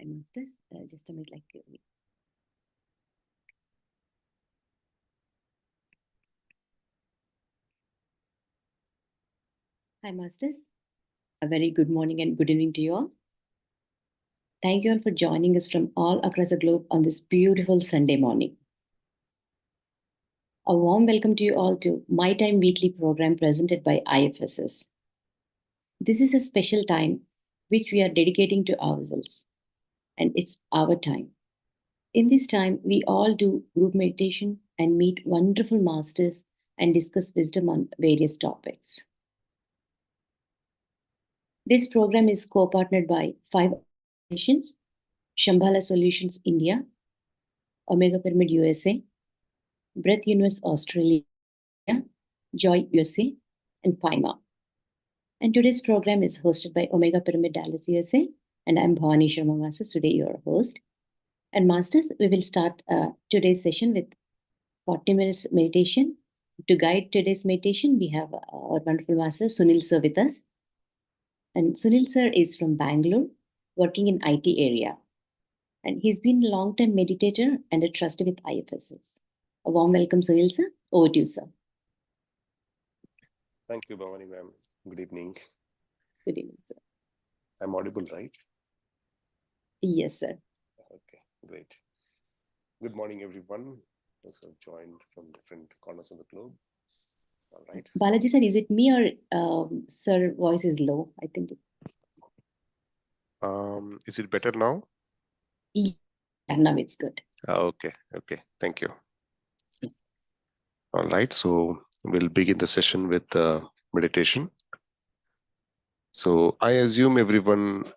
Hi, Masters. Just a minute, Hi, Masters. A very good morning and good evening to you all. Thank you all for joining us from all across the globe on this beautiful Sunday morning. A warm welcome to you all to My Time Weekly program presented by IFSS. This is a special time which we are dedicating to ourselves, and it's our time. In this time, we all do group meditation and meet wonderful masters and discuss wisdom on various topics. This program is co-partnered by 5 organizations: Shambhala Solutions India, Omega Pyramid USA, Breath Universe Australia, Joy USA, and PIMA. And today's program is hosted by Omega Pyramid Dallas USA, and I'm Bhavani Sharma Masters, today your host. And Masters, we will start today's session with 40 minutes meditation. To guide today's meditation, we have our wonderful master, Sunil sir, with us. And Sunil sir is from Bangalore, working in IT area. And he's been a long-time meditator and a trustee with IFSS. A warm welcome, Sunil sir. Over to you, sir. Thank you, Bhavani ma'am. Good evening. Good evening, sir. I'm audible, right? Yes, sir. Okay, great. Good morning, everyone. Those who have joined from different corners of the globe. All right. Balaji sir, is it me or sir voice is low? I think. Is it better now? Yeah, now it's good. Okay. Thank you. All right. So we'll begin the session with meditation. So I assume everyone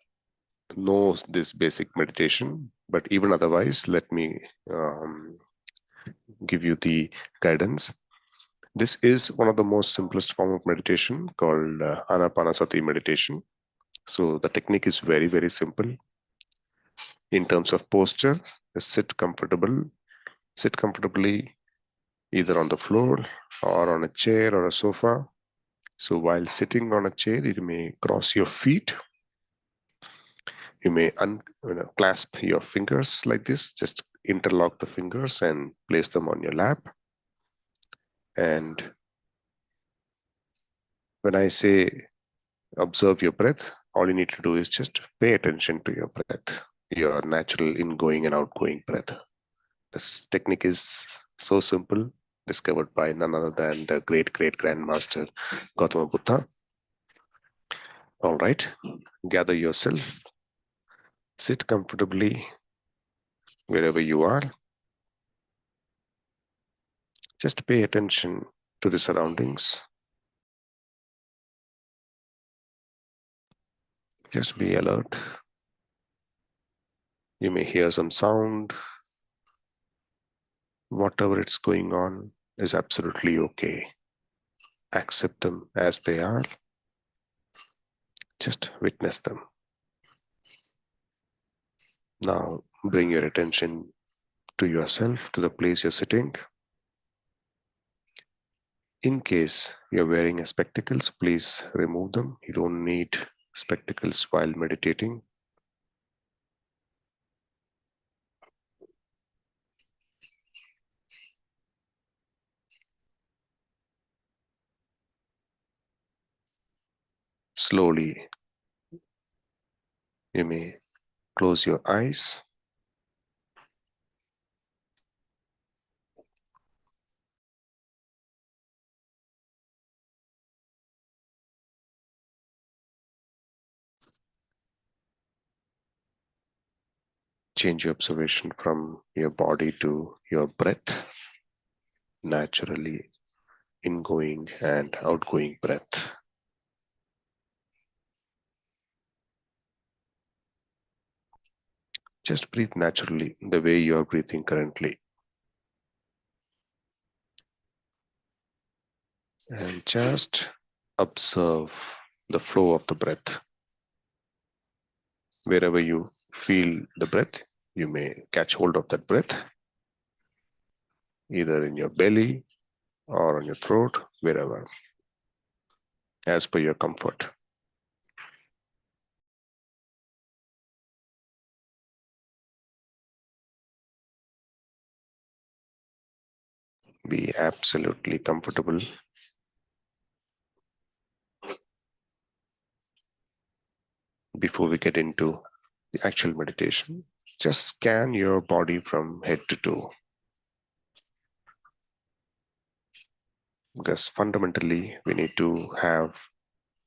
knows this basic meditation, but even otherwise, let me give you the guidance. This is one of the most simplest form of meditation called Anapanasati meditation. So the technique is very, very simple. In terms of posture, sit comfortably either on the floor or on a chair or a sofa. So while sitting on a chair, you may cross your feet. You may clasp your fingers like this, just interlock the fingers and place them on your lap. And when I say observe your breath, all you need to do is just pay attention to your breath, your natural ingoing and outgoing breath. This technique is so simple, discovered by none other than the great grandmaster Gautama Buddha. All right, gather yourself, sit comfortably wherever you are. Just pay attention to the surroundings. Just be alert. You may hear some sound. Whatever it's going on is absolutely okay. Accept them as they are. Just witness them. Now bring your attention to yourself, to the place you're sitting. In case you're wearing spectacles, please remove them. You don't need spectacles while meditating. Slowly, you may close your eyes. Change your observation from your body to your breath, naturally ingoing and outgoing breath. Just breathe naturally the way you are breathing currently. And just observe the flow of the breath. Wherever you feel the breath, you may catch hold of that breath, either in your belly or on your throat, wherever, as per your comfort. Be absolutely comfortable. Before we get into the actual meditation, just scan your body from head to toe. Because fundamentally, we need to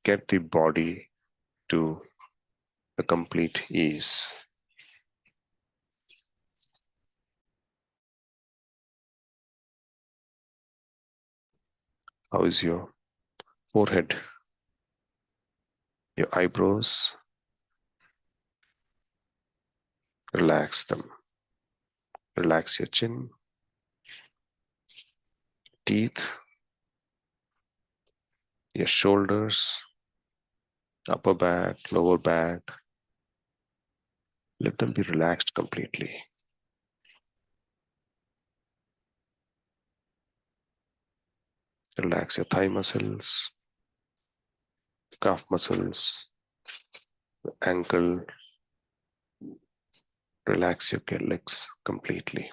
get the body to a complete ease. How is your forehead, your eyebrows? Relax them. Relax your chin, teeth, your shoulders, upper back, lower back. Let them be relaxed completely. Relax your thigh muscles, calf muscles, ankle. Relax your legs completely.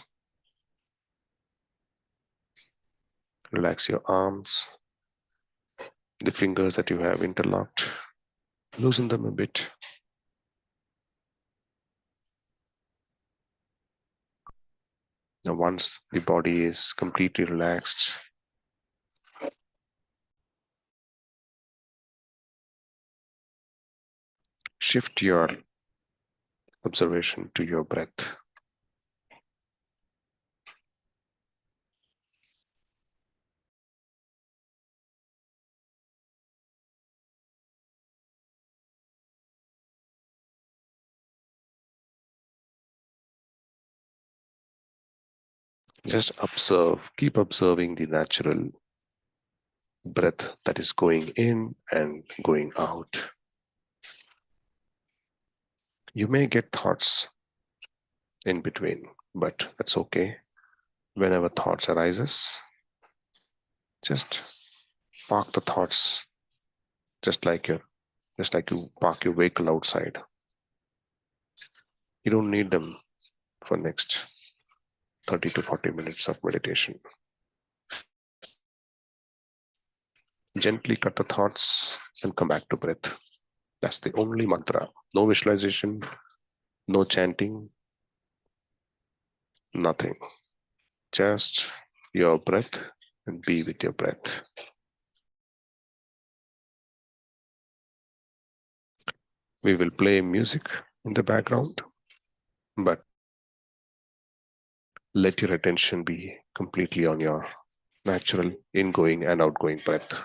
Relax your arms, the fingers that you have interlocked. Loosen them a bit. Now, once the body is completely relaxed, shift your observation to your breath. Just observe, keep observing the natural breath that is going in and going out. You may get thoughts in between, but that's okay. Whenever thoughts arises, just park the thoughts just like you park your vehicle outside. You don't need them for next 30 to 40 minutes of meditation. Gently cut the thoughts and come back to breath. That's the only mantra. No visualization, no chanting, nothing. Just your breath and be with your breath. We will play music in the background, but let your attention be completely on your natural ingoing and outgoing breath.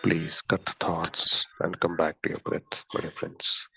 Please cut the thoughts and come back to your breath, my dear friends.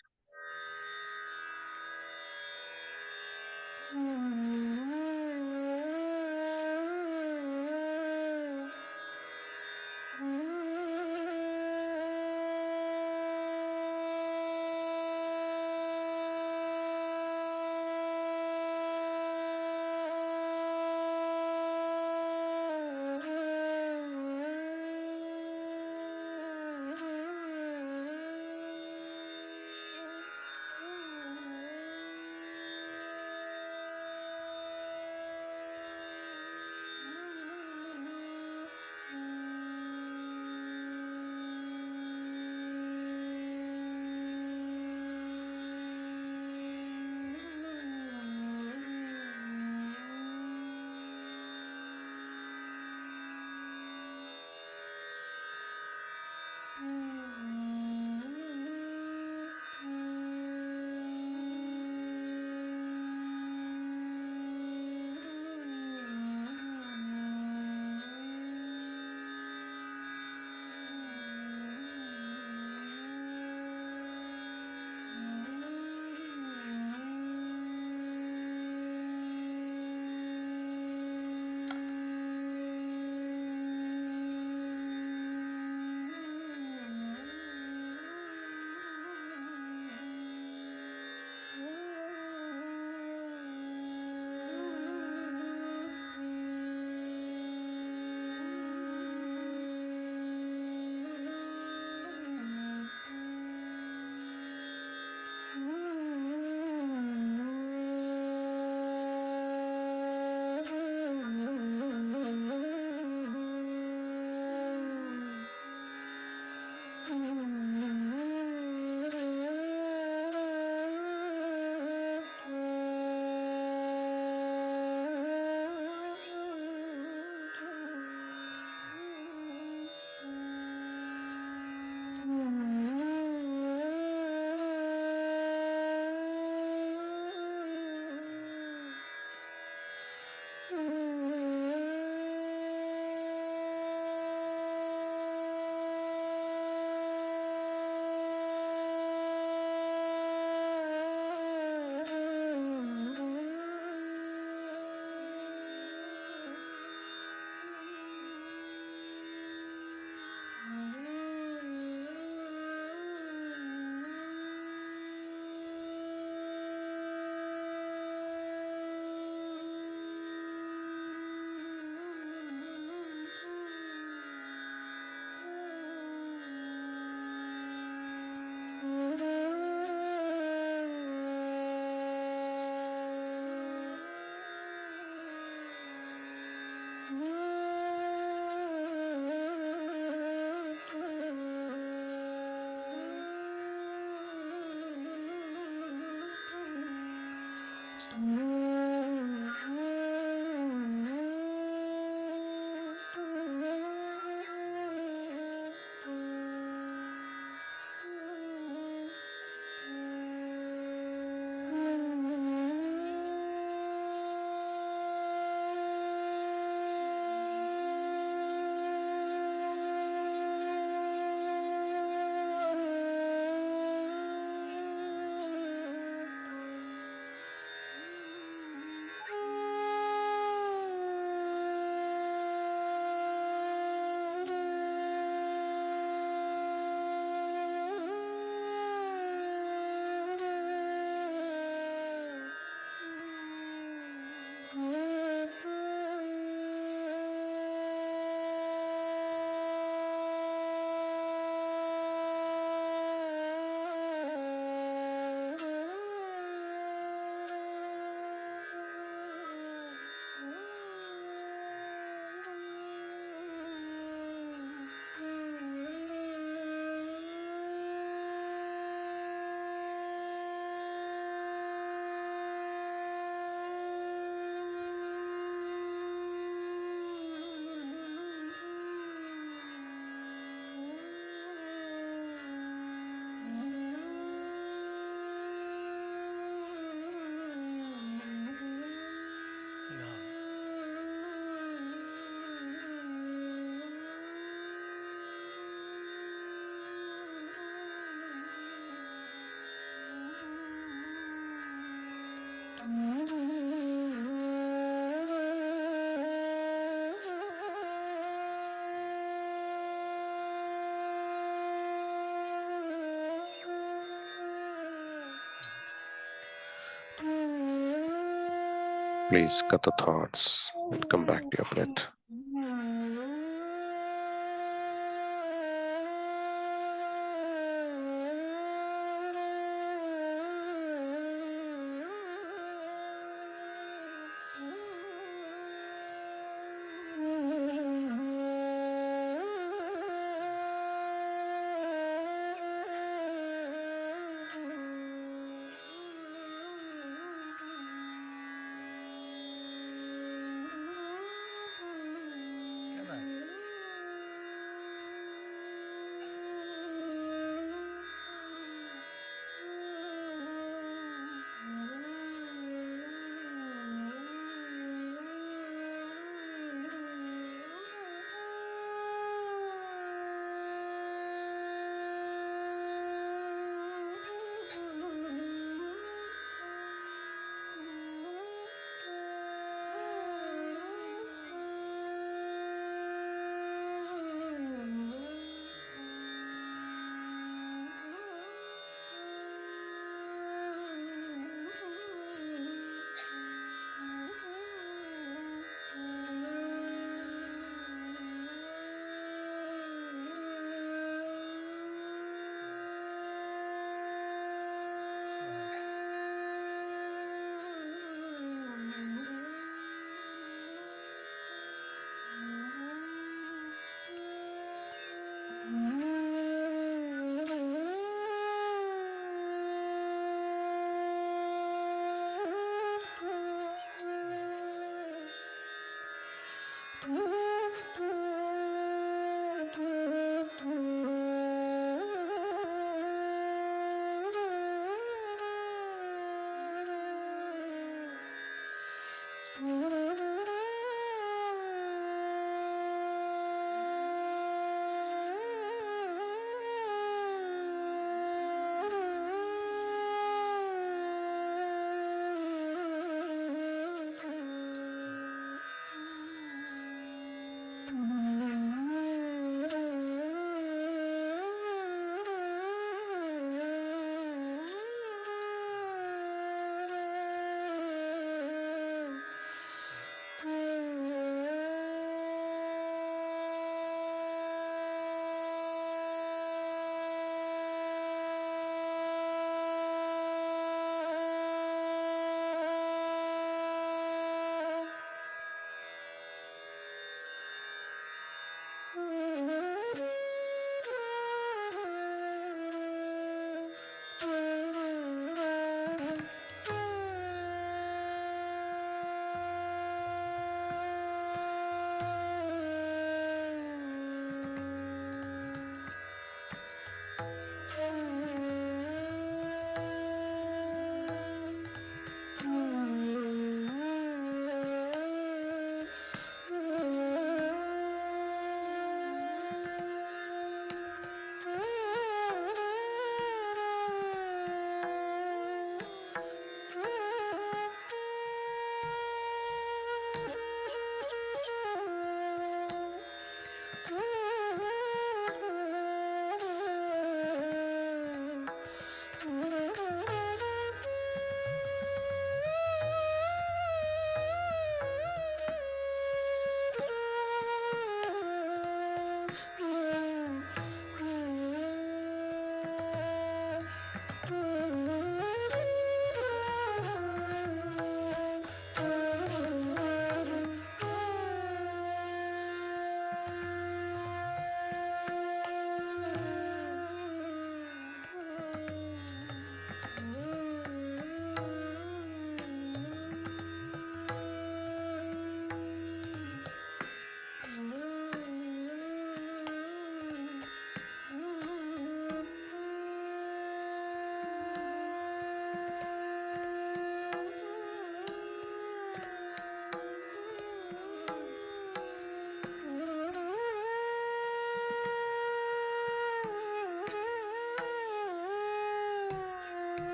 Please cut the thoughts and come back to your breath.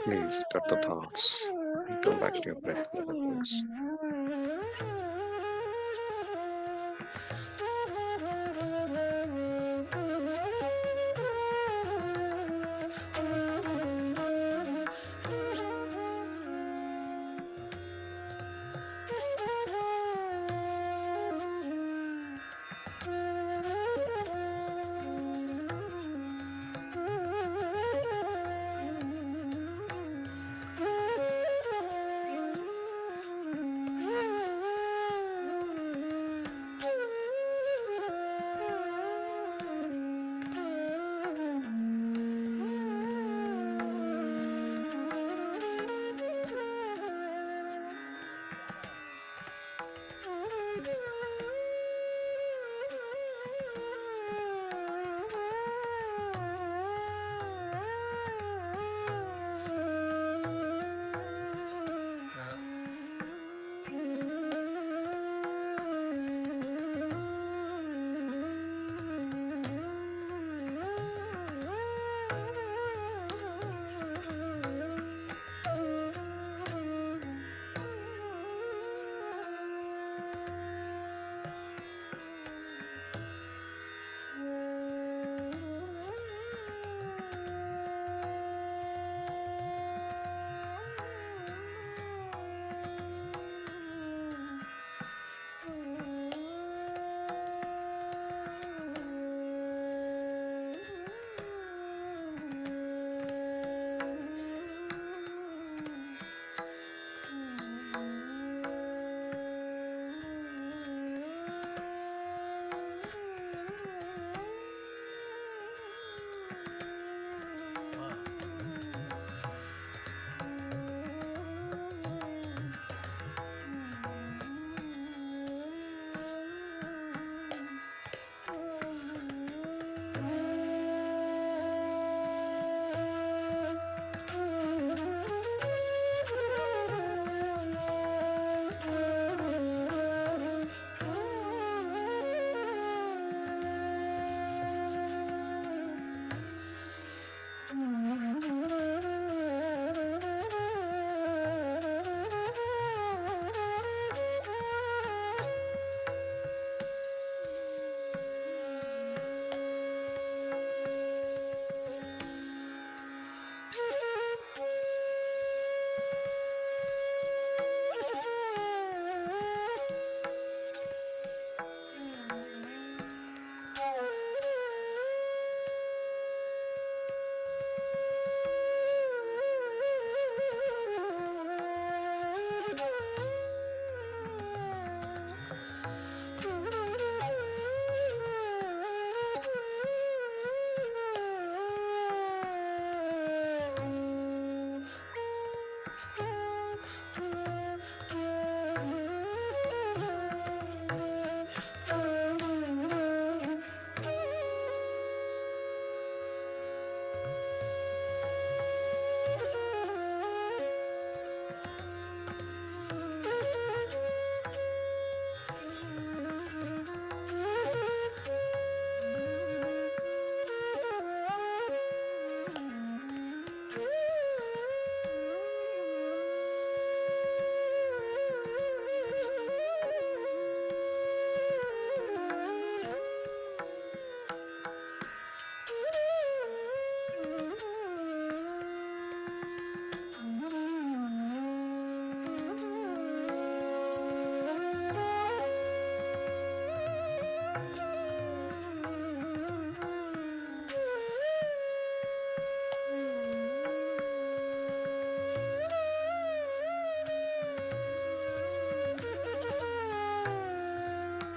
Please cut the thoughts and come back to your breath, beloved ones.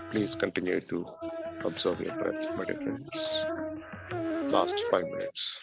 Please continue to observe your breath, my dear friends. Last 5 minutes.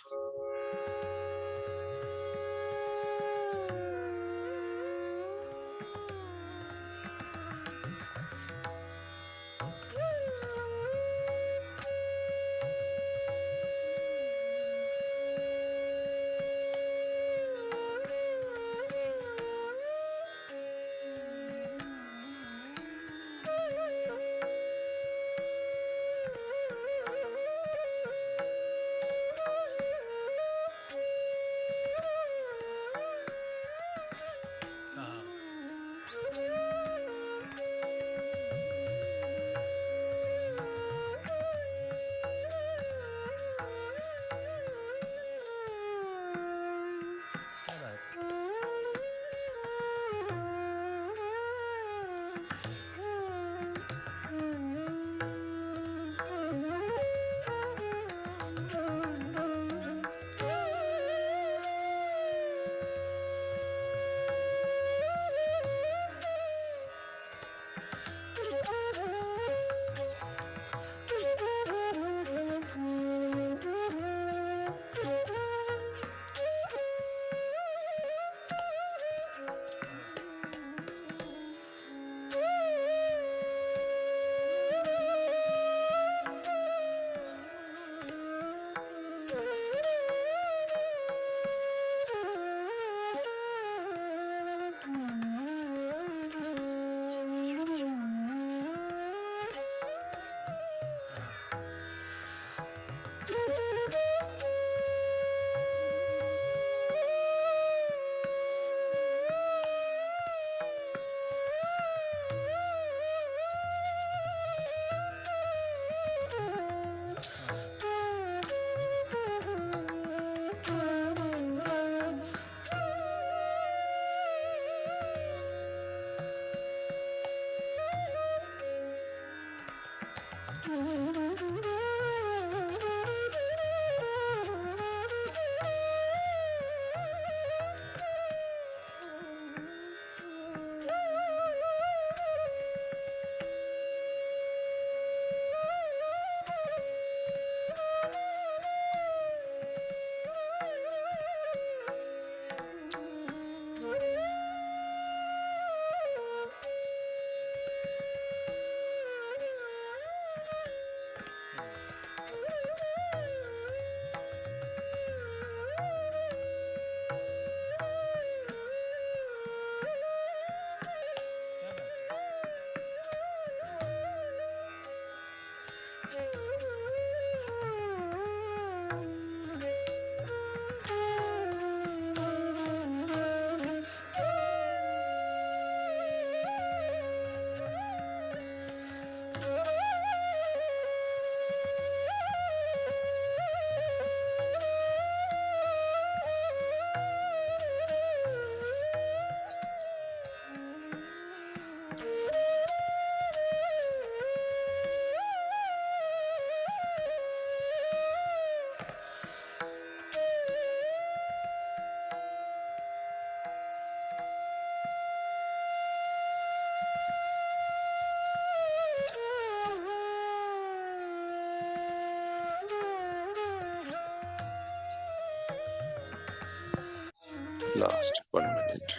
Last 1 minute.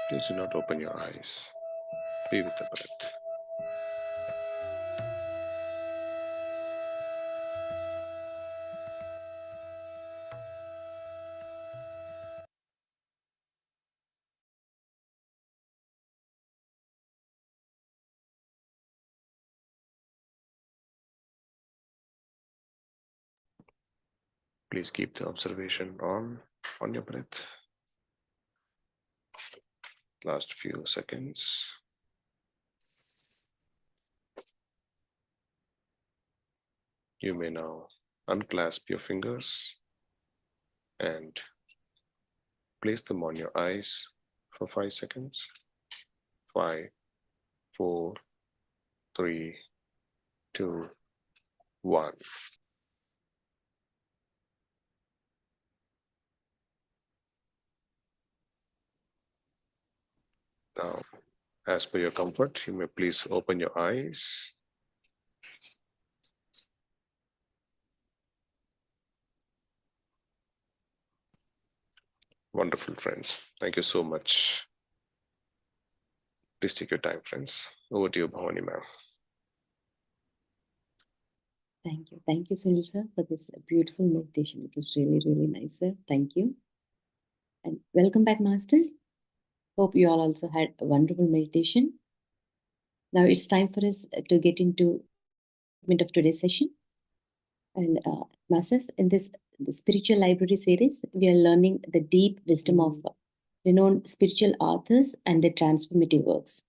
Please do not open your eyes. Be with the breath. Please keep the observation on your breath. Last few seconds. You may now unclasp your fingers and place them on your eyes for 5 seconds. 5, 4, 3, 2, 1. Now As per your comfort, you may please open your eyes. Wonderful, friends. Thank you so much. Please take your time, friends. Over to you, Bhavani, ma'am. Thank you. Thank you, Sunil sir, for this beautiful meditation. It was really, really nice, sir. Thank you. And welcome back, masters. Hope you all also had a wonderful meditation. Now it's time for us to get into segment of today's session. And masters, in this the spiritual library series, we are learning the deep wisdom of renowned spiritual authors and their transformative works.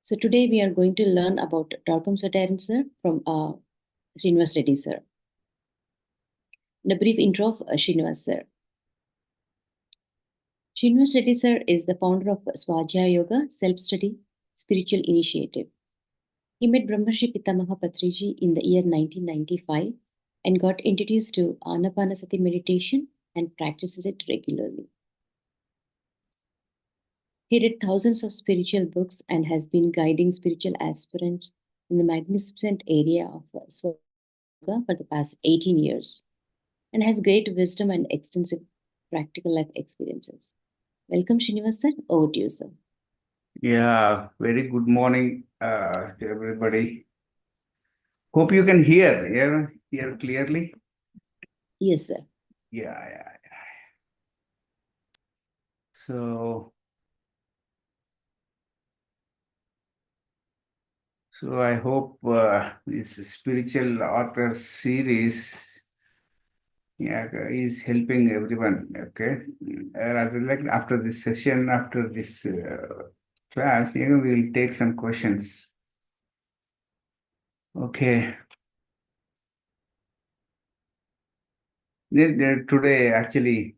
So today we are going to learn about Torkom Saraydarian sir from Srinivas Reddy sir. And a brief intro of Srinivas sir. Srinivas Reddy sir is the founder of Swajaya Yoga Self-Study Spiritual Initiative. He met Brahmarshi Pitamaha Patriji in the year 1995 and got introduced to Anapanasati meditation and practices it regularly. He read thousands of spiritual books and has been guiding spiritual aspirants in the magnificent area of Swajaya Yoga for the past 18 years and has great wisdom and extensive practical life experiences. Welcome, Srinivas sir. Over to you, sir. Yeah, very good morning to everybody. Hope you can hear clearly. Yes, sir. Yeah. So I hope this spiritual author series is helping everyone. Okay, rather like after this session, after this class, we will take some questions. Okay. Today, actually,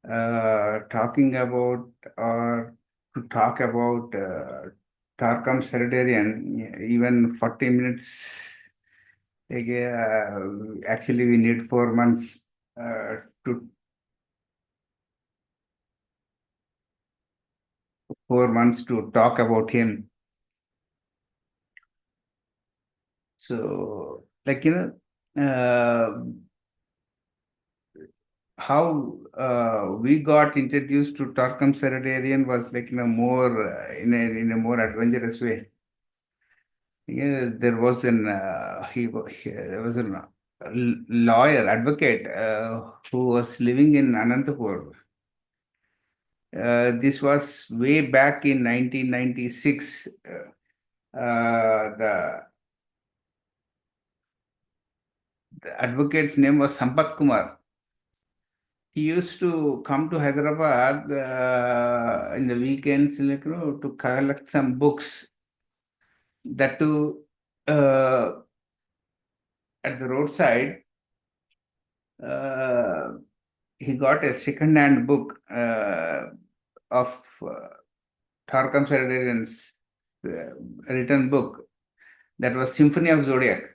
talking about or to talk about Torkom Saraydarian, even 40 minutes. Actually, we need 4 months to 4 months to talk about him. So, how we got introduced to Torkom Saraydarian was more in a more adventurous way. Yeah, there was there was a lawyer advocate who was living in Anantapur. This was way back in 1996. The advocate's name was Sampath Kumar. He used to come to Hyderabad in the weekends, to collect some books. That too, at the roadside, he got a second-hand book of Torkom Saraydarian's written book. That was Symphony of Zodiac.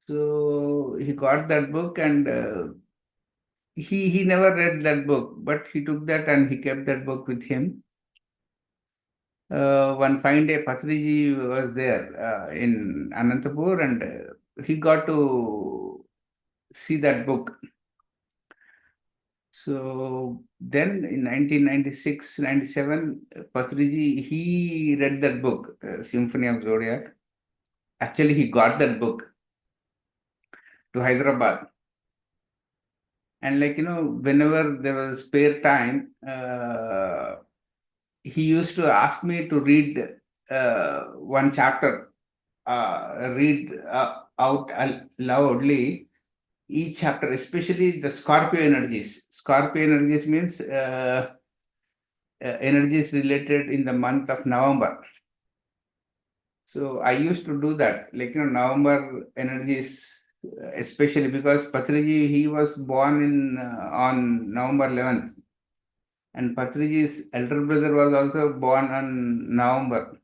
So he got that book and he never read that book, but he took that and he kept that book with him. One fine day, Patriji was there in Anantapur and he got to see that book. So then in 1996, 97, Patriji, he read that book, Symphony of Zodiac. Actually, he got that book to Hyderabad. And whenever there was spare time, he used to ask me to read one chapter, read out loudly each chapter, especially the Scorpio energies. Scorpio energies means energies related in the month of November. So I used to do that, November energies, especially because Patriji, he was born in on November 11th. And Patriji's elder brother was also born on November.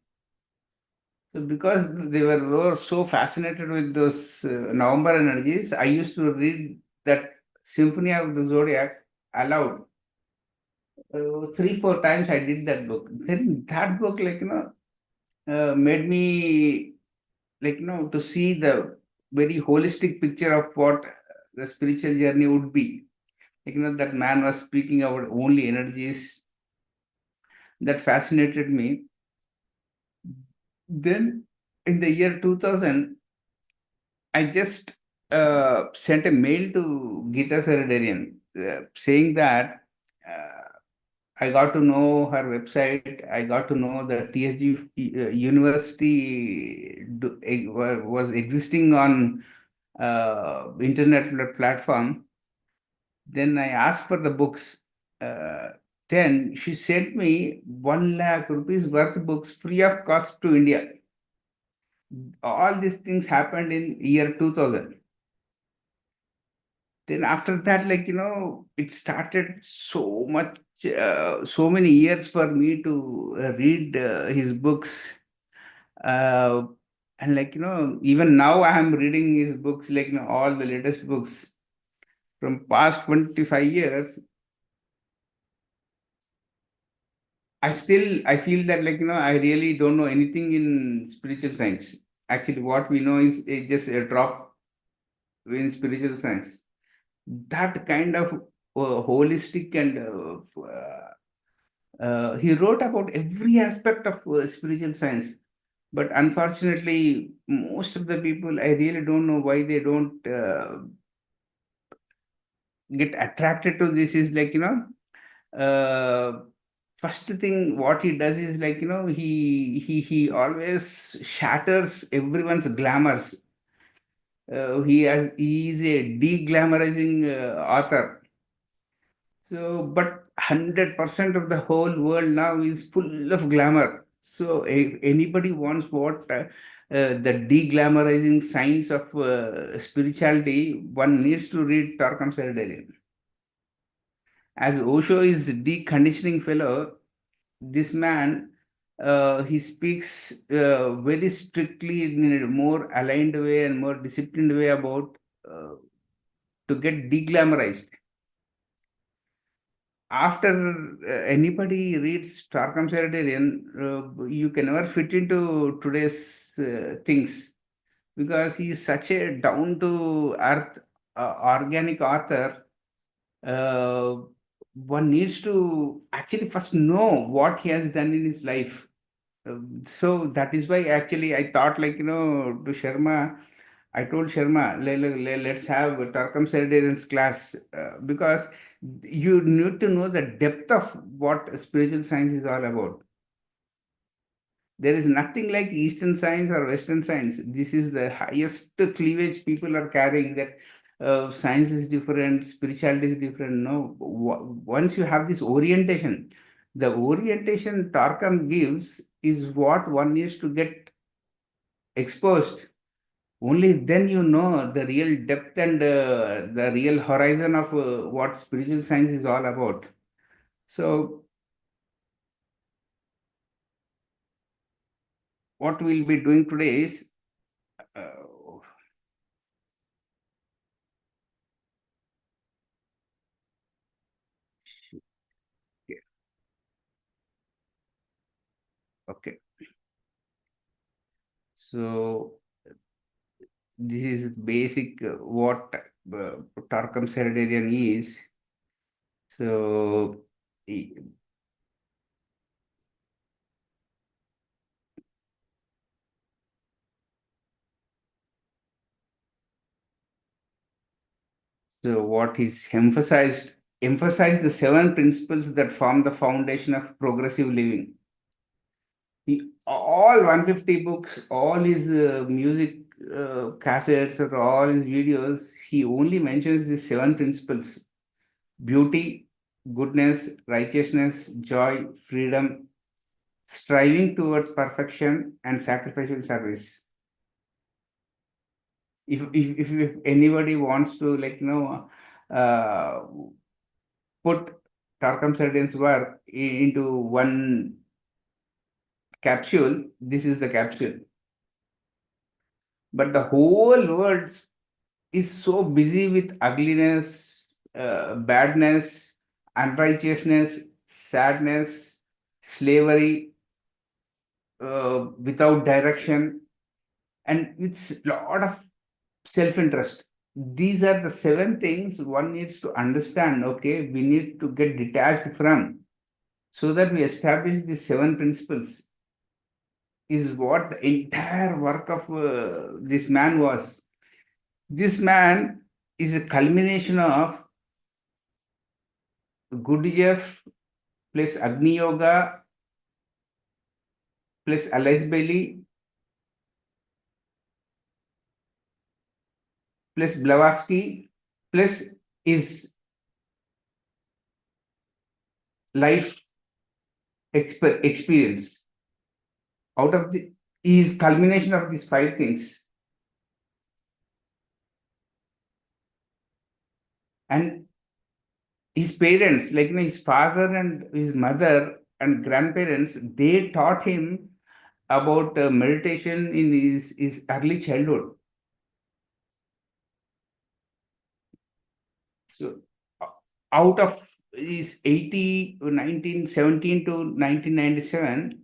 So because were so fascinated with those November energies, I used to read that Symphony of the Zodiac aloud. 3-4 times I did that book. Then that book, made me, to see the very holistic picture of what the spiritual journey would be. That man was speaking about only energies. That fascinated me. Then in the year 2000, I just sent a mail to Geeta Saraydarian saying that I got to know her website. I got to know the TSG University was existing on internet platform. Then I asked for the books. Uh, then she sent me 1 lakh rupees worth books free of cost to India. All these things happened in year 2000. Then after that, it started so many years for me to read his books. Uh, and even now I am reading his books, all the latest books from past 25 years. I feel that I really don't know anything in spiritual science. Actually, what we know is just a drop in spiritual science. That kind of holistic and he wrote about every aspect of spiritual science. But unfortunately, most of the people, I really don't know why they don't get attracted to this. Is first thing what he does is he always shatters everyone's glamours. He is a de-glamorizing author. So, but 100% of the whole world now is full of glamour. So, if anybody wants the de-glamorizing science of spirituality, one needs to read Torkom Saraydarian. As Osho is deconditioning fellow, this man he speaks very strictly in a more aligned way and more disciplined way about to get de-glamorized. After anybody reads Torkom Saraydarian, you can never fit into today's things because he is such a down to earth organic author. uh, One needs to actually first know what he has done in his life. So that is why actually I thought to Sharma, I told Sharma, let's have a Torkom Saraydarian's class because you need to know the depth of what spiritual science is all about. There is nothing like Eastern science or Western science. This is the highest cleavage people are carrying that science is different, spirituality is different. No, once you have this orientation, the orientation Torkom gives is what one needs to get exposed. Only then you know the real depth and the real horizon of what spiritual science is all about. So, what we'll be doing today is okay. So, this is basic what Torkom Saraydarian is. So, what is emphasized the 7 principles that form the foundation of progressive living. All 150 books, all his music cassettes, or all his videos, he only mentions these 7 principles: beauty, goodness, righteousness, joy, freedom, striving towards perfection, and sacrificial service. If anybody wants to uh, put Torkom Saraydarian's work into one capsule, this is the capsule. But the whole world is so busy with ugliness, badness, unrighteousness, sadness, slavery, without direction, and with lot of self-interest. These are the 7 things one needs to understand. Okay, we need to get detached from, so that we establish the 7 principles. Is what the entire work of this man was. This man is a culmination of Good Jeff plus Agni Yoga plus Alice Bailey plus Blavatsky plus his life experience. Out of the is culmination of these 5 things. And his parents, like his father and his mother and grandparents, they taught him about meditation in his early childhood. So out of his 1917 to 1997,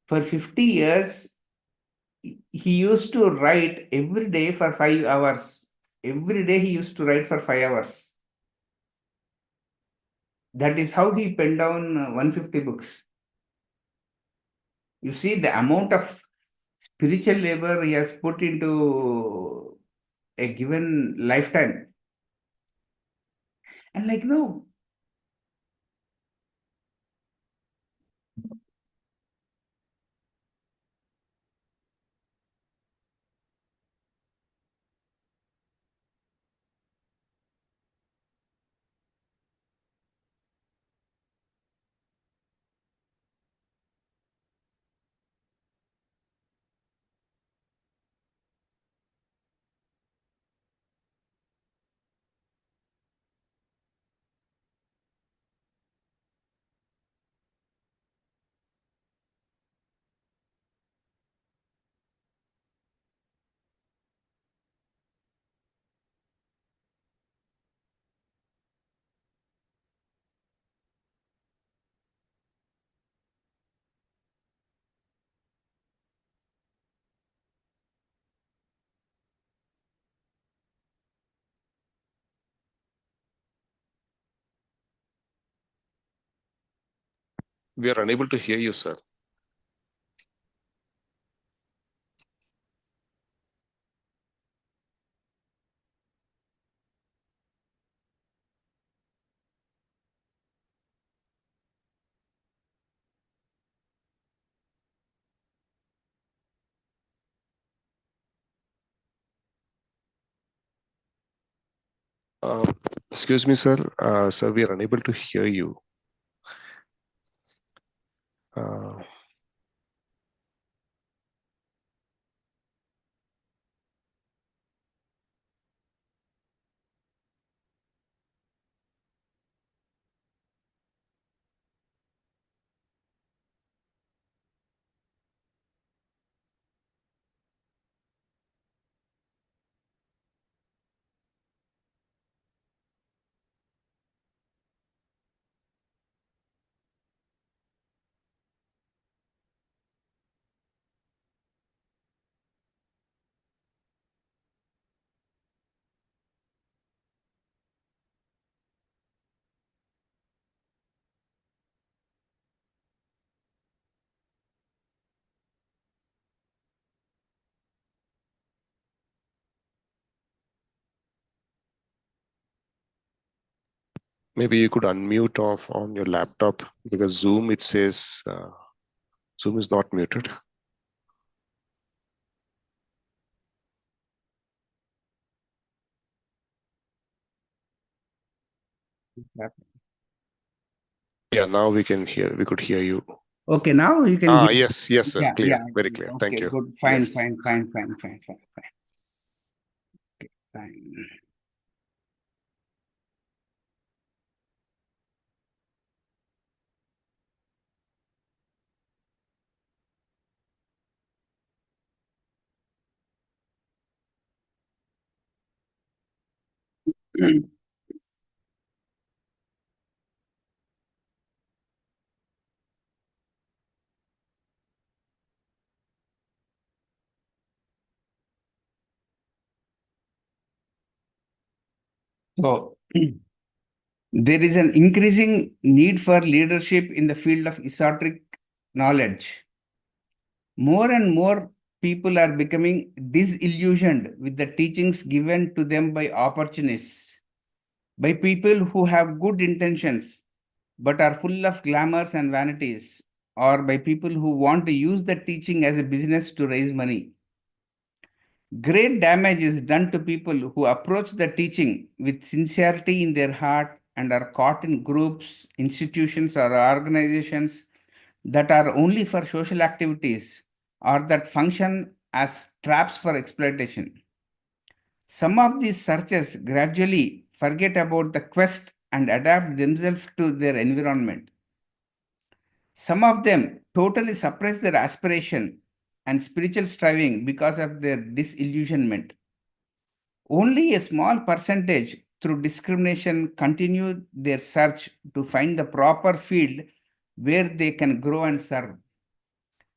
for 50 years, he used to write every day for 5 hours. Every day he used to write for 5 hours. That is how he penned down 150 books. You see the amount of spiritual labor he has put into a given lifetime. And We are unable to hear you, sir. Uh, Excuse me, sir. Sir, we are unable to hear you. Uh, Maybe you could unmute off on your laptop, because Zoom, it says Zoom is not muted. Yeah, now we could hear you. okay, now you can hear. Yes, sir. Yeah, Clear, yeah. very clear. Okay, Thank you. good. Fine, Yes. fine. Okay, fine. So there is an increasing need for leadership in the field of esoteric knowledge. More and more people are becoming disillusioned with the teachings given to them by opportunists, by people who have good intentions but are full of glamours and vanities, or by people who want to use the teaching as a business to raise money. Great damage is done to people who approach the teaching with sincerity in their heart and are caught in groups, institutions, or organizations that are only for social activities or that function as traps for exploitation. Some of these searchers gradually forget about the quest and adapt themselves to their environment. Some of them totally suppress their aspiration and spiritual striving because of their disillusionment. Only a small percentage through discrimination continue their search to find the proper field where they can grow and serve.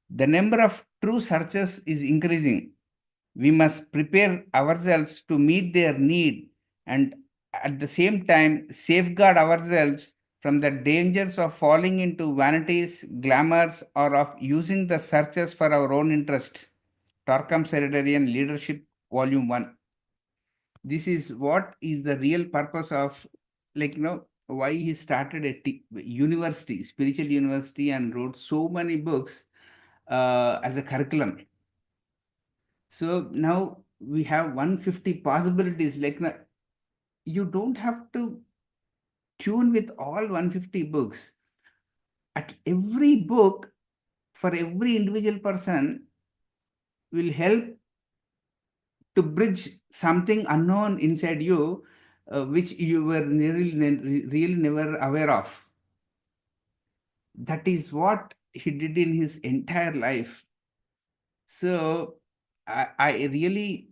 The number of true searchers is increasing. We must prepare ourselves to meet their need and at the same time safeguard ourselves from the dangers of falling into vanities, glamours, or of using the searches for our own interest. Torkom Saraydarian Leadership Volume 1. This is what is the real purpose of, why he started a university, spiritual university, and wrote so many books as a curriculum. So now we have 150 possibilities. You don't have to tune with all 150 books. At every book, for every individual person, will help to bridge something unknown inside you, which you were really never aware of. That is what he did in his entire life. So I really,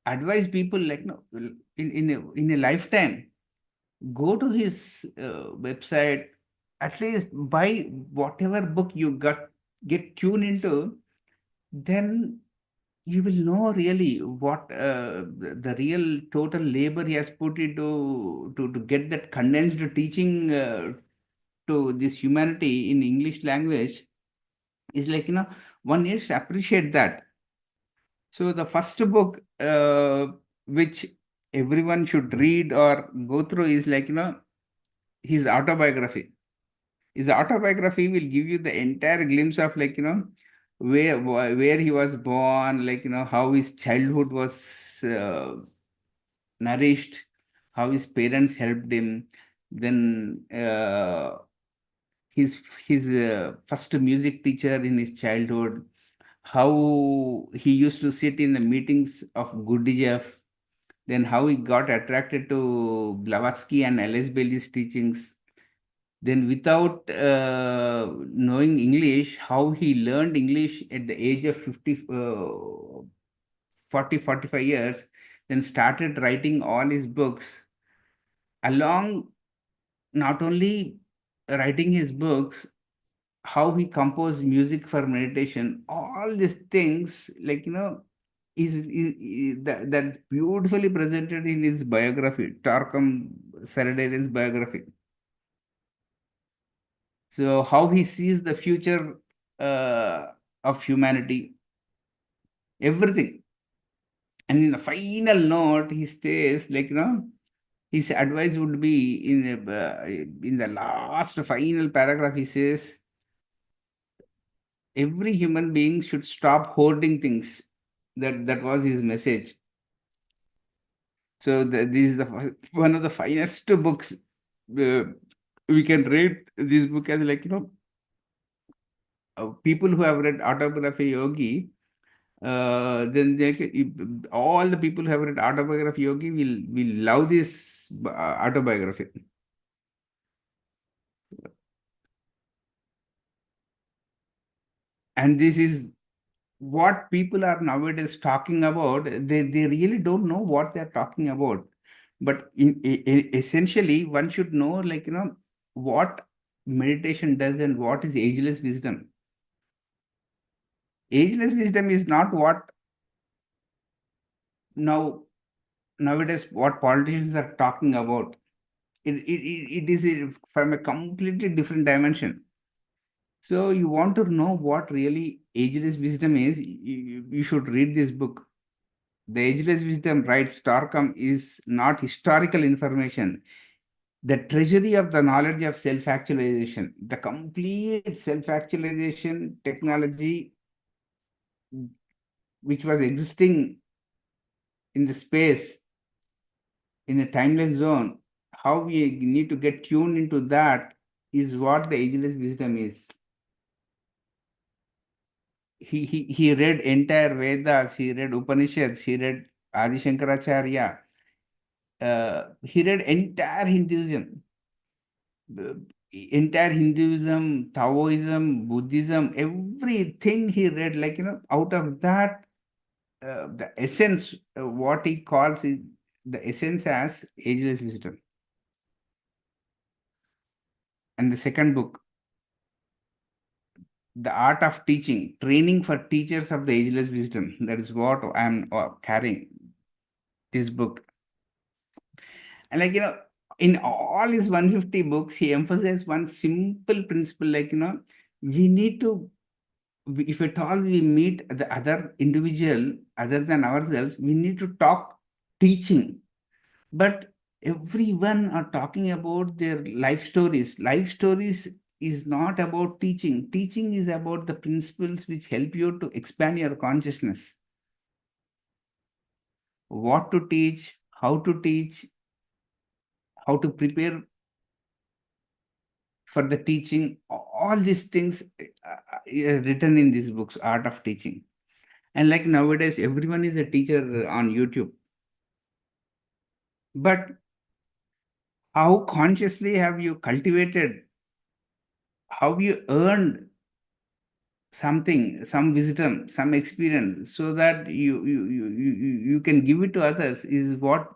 advise people, in a lifetime, go to his website, at least buy whatever book you get tuned into, then you will know really what the real total labor he has put into to get that condensed teaching to this humanity in English language. Is one needs to appreciate that. So the first book which everyone should read or go through is his autobiography. His autobiography will give you the entire glimpse of where he was born, how his childhood was nourished, how his parents helped him, then his first music teacher in his childhood, how he used to sit in the meetings of Gurdjieff, then how he got attracted to Blavatsky and Alice Bailey's teachings, then without knowing English, how he learned English at the age of 45 years, then started writing all his books along, not only writing his books, how he composed music for meditation, all these things, that's beautifully presented in his biography, Torkom Saraydarian's biography. So how he sees the future of humanity, everything. And in the final note, he says, his advice would be in the last final paragraph, he says, every human being should stop hoarding things. That was his message. So this is one of the finest books. We can rate this book as people who have read Autobiography Yogi. Then all the people who have read Autobiography Yogi will love this autobiography. And this is what people are nowadays talking about. They really don't know what they're talking about. But essentially, one should know, what meditation does and what is ageless wisdom. Ageless wisdom is not what now nowadays what politicians are talking about, it is from a completely different dimension. So you want to know what really ageless wisdom is, you should read this book. The ageless wisdom, writes Torkom, is not historical information. The treasury of the knowledge of self-actualization, the complete self-actualization technology which was existing in the space, in the timeless zone, how we need to get tuned into that is what the ageless wisdom is. He read entire Vedas, he read Upanishads, he read Adi Shankaracharya, he read entire Hinduism. Entire Hinduism, Taoism, Buddhism, everything he read, like, out of that, the essence, what he calls is the essence as ageless wisdom. And the second book, The Art of Teaching, Training for Teachers of the Ageless Wisdom. That is what I am carrying, this book. And like, in all his 150 books, he emphasizes one simple principle, like, we need to, if at all we meet the other individual other than ourselves, we need to talk teaching. But everyone are talking about their life stories. Life stories is not about teaching. Teaching is about the principles which help you to expand your consciousness. What to teach, how to prepare for the teaching, all these things are written in these books, Art of Teaching. And like nowadays, everyone is a teacher on YouTube. But how consciously have you cultivated, how you earned something, some wisdom, some experience, so that you can give it to others, is what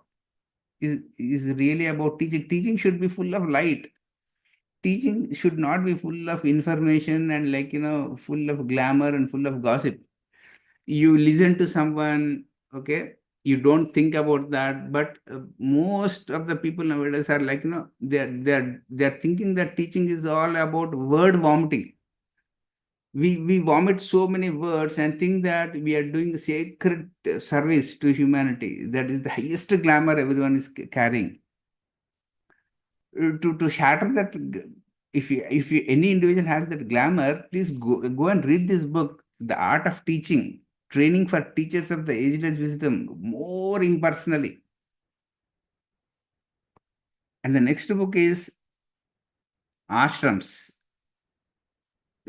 is really about teaching. Teaching should be full of light. Teaching should not be full of information and, like, full of glamour and full of gossip. You listen to someone, okay, you don't think about that. But most of the people nowadays are like, they're thinking that teaching is all about word vomiting. We vomit so many words and think that we are doing sacred service to humanity. That is the highest glamour everyone is carrying. To shatter that, if any individual has that glamour, please go and read this book, The Art of Teaching, Training for Teachers of the Ageless Wisdom, more impersonally. And the next book is Ashrams.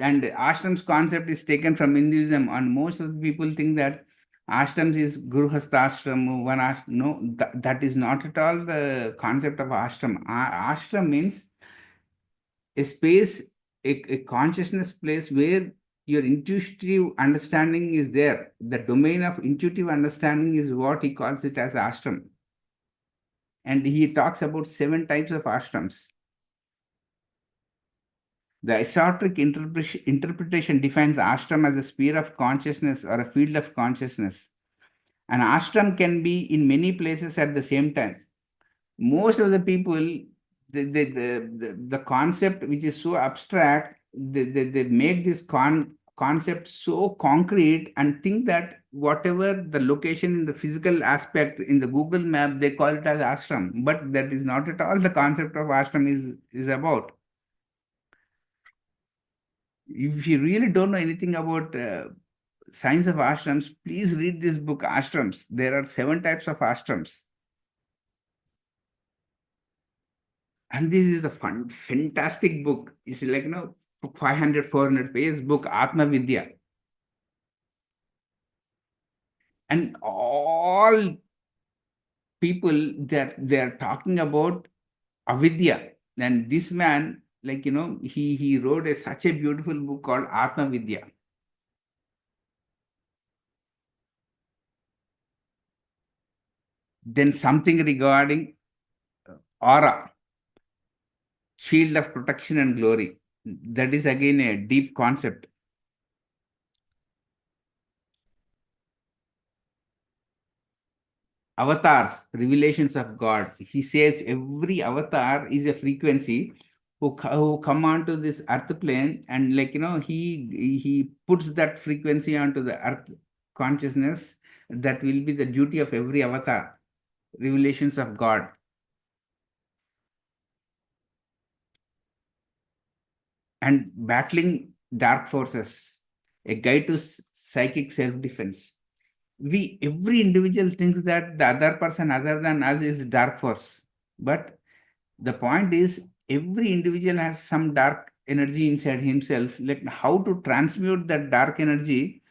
And ashrams concept is taken from Hinduism, and most of the people think that ashrams is Gruhasthashram, one ashram. No, that is not at all the concept of ashram. Ashram means a space, a consciousness place where your intuitive understanding is there. The domain of intuitive understanding is what he calls it as ashram. And he talks about 7 types of ashrams. The esoteric interpretation defines ashram as a sphere of consciousness or a field of consciousness. An ashram can be in many places at the same time. Most of the people, the concept which is so abstract, they make this concept so concrete and think that whatever the location in the physical aspect in the Google map, they call it as ashram. But that is not at all the concept of ashram is about. If you really don't know anything about science of ashrams, please read this book, Ashrams. There are 7 types of ashrams. And this is a fantastic book. It's like, 500, 400 pages book, Atma Vidya. And all people, they're talking about avidya. And this man, like, he wrote such a beautiful book called Atma Vidya. Then something regarding aura, shield of protection and glory. That is again a deep concept. avatars, revelations of God. He says every avatar is a frequency who come onto this earth plane, and he puts that frequency onto the earth consciousness. That will be the duty of every avatar, revelations of God. And battling dark forces, a guide to psychic self-defense. Every individual thinks that the other person other than us is dark force, but the point is every individual has some dark energy inside himself. Like how to transmute that dark energy,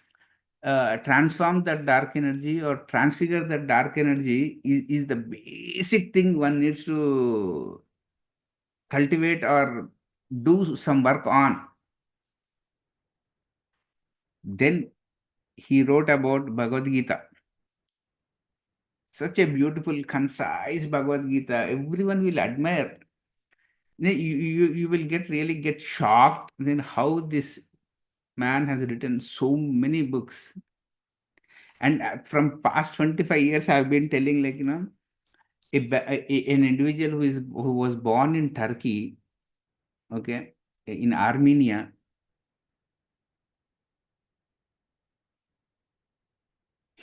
transform that dark energy, or transfigure that dark energy is the basic thing one needs to cultivate or do some work on. Then he wrote about Bhagavad Gita. Such a beautiful, concise Bhagavad Gita. Everyone will admire. You will really get shocked then how this man has written so many books. And from past 25 years, I've been telling, an individual who was born in Turkey, okay, in Armenia.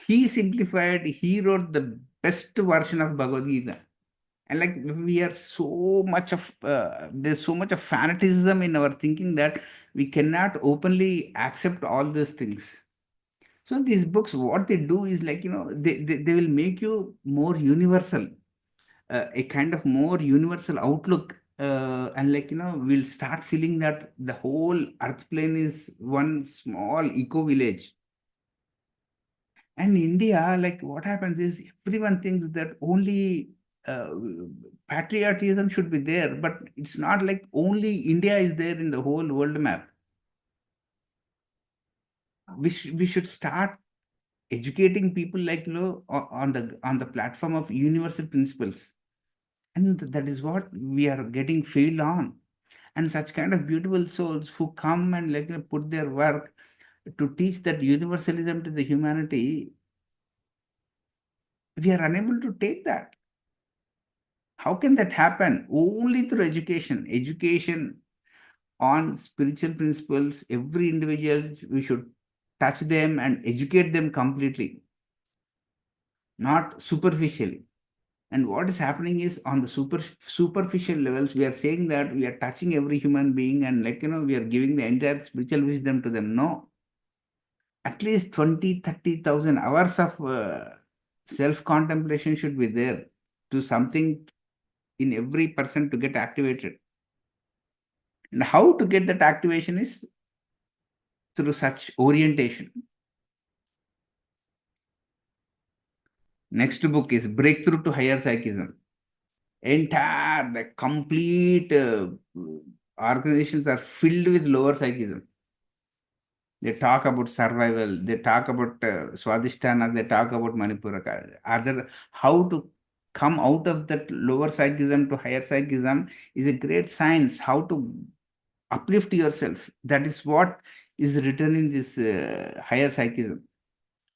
He simplified, he wrote the best version of Bhagavad Gita. And we are so much of, there's so much of fanaticism in our thinking that we cannot openly accept all these things. So these books, what they do is they will make you more universal, a kind of more universal outlook. And we'll start feeling that the whole earth plane is one small eco village. And India, what happens is everyone thinks that only uh, patriotism should be there, but it's not like only India is there in the whole world map. We should start educating people on the platform of universal principles, and that is what we are getting failed on. And such kind of beautiful souls who come and put their work to teach that universalism to the humanity, we are unable to take that. How can that happen? Only through education. Education on spiritual principles. Every individual, we should touch them and educate them completely, not superficially. And what is happening is on the superficial levels, we are saying that we are touching every human being and we are giving the entire spiritual wisdom to them. No, at least 20,000-30,000 hours of self-contemplation should be there to something in every person to get activated. And how to get that activation is through such orientation. Next book is Breakthrough to Higher Psychism. The complete organizations are filled with lower psychism. They talk about survival, they talk about Swadhisthana, they talk about Manipuraka. How to come out of that lower psychism to higher psychism is a great science. How to uplift yourself. That is what is written in this higher psychism.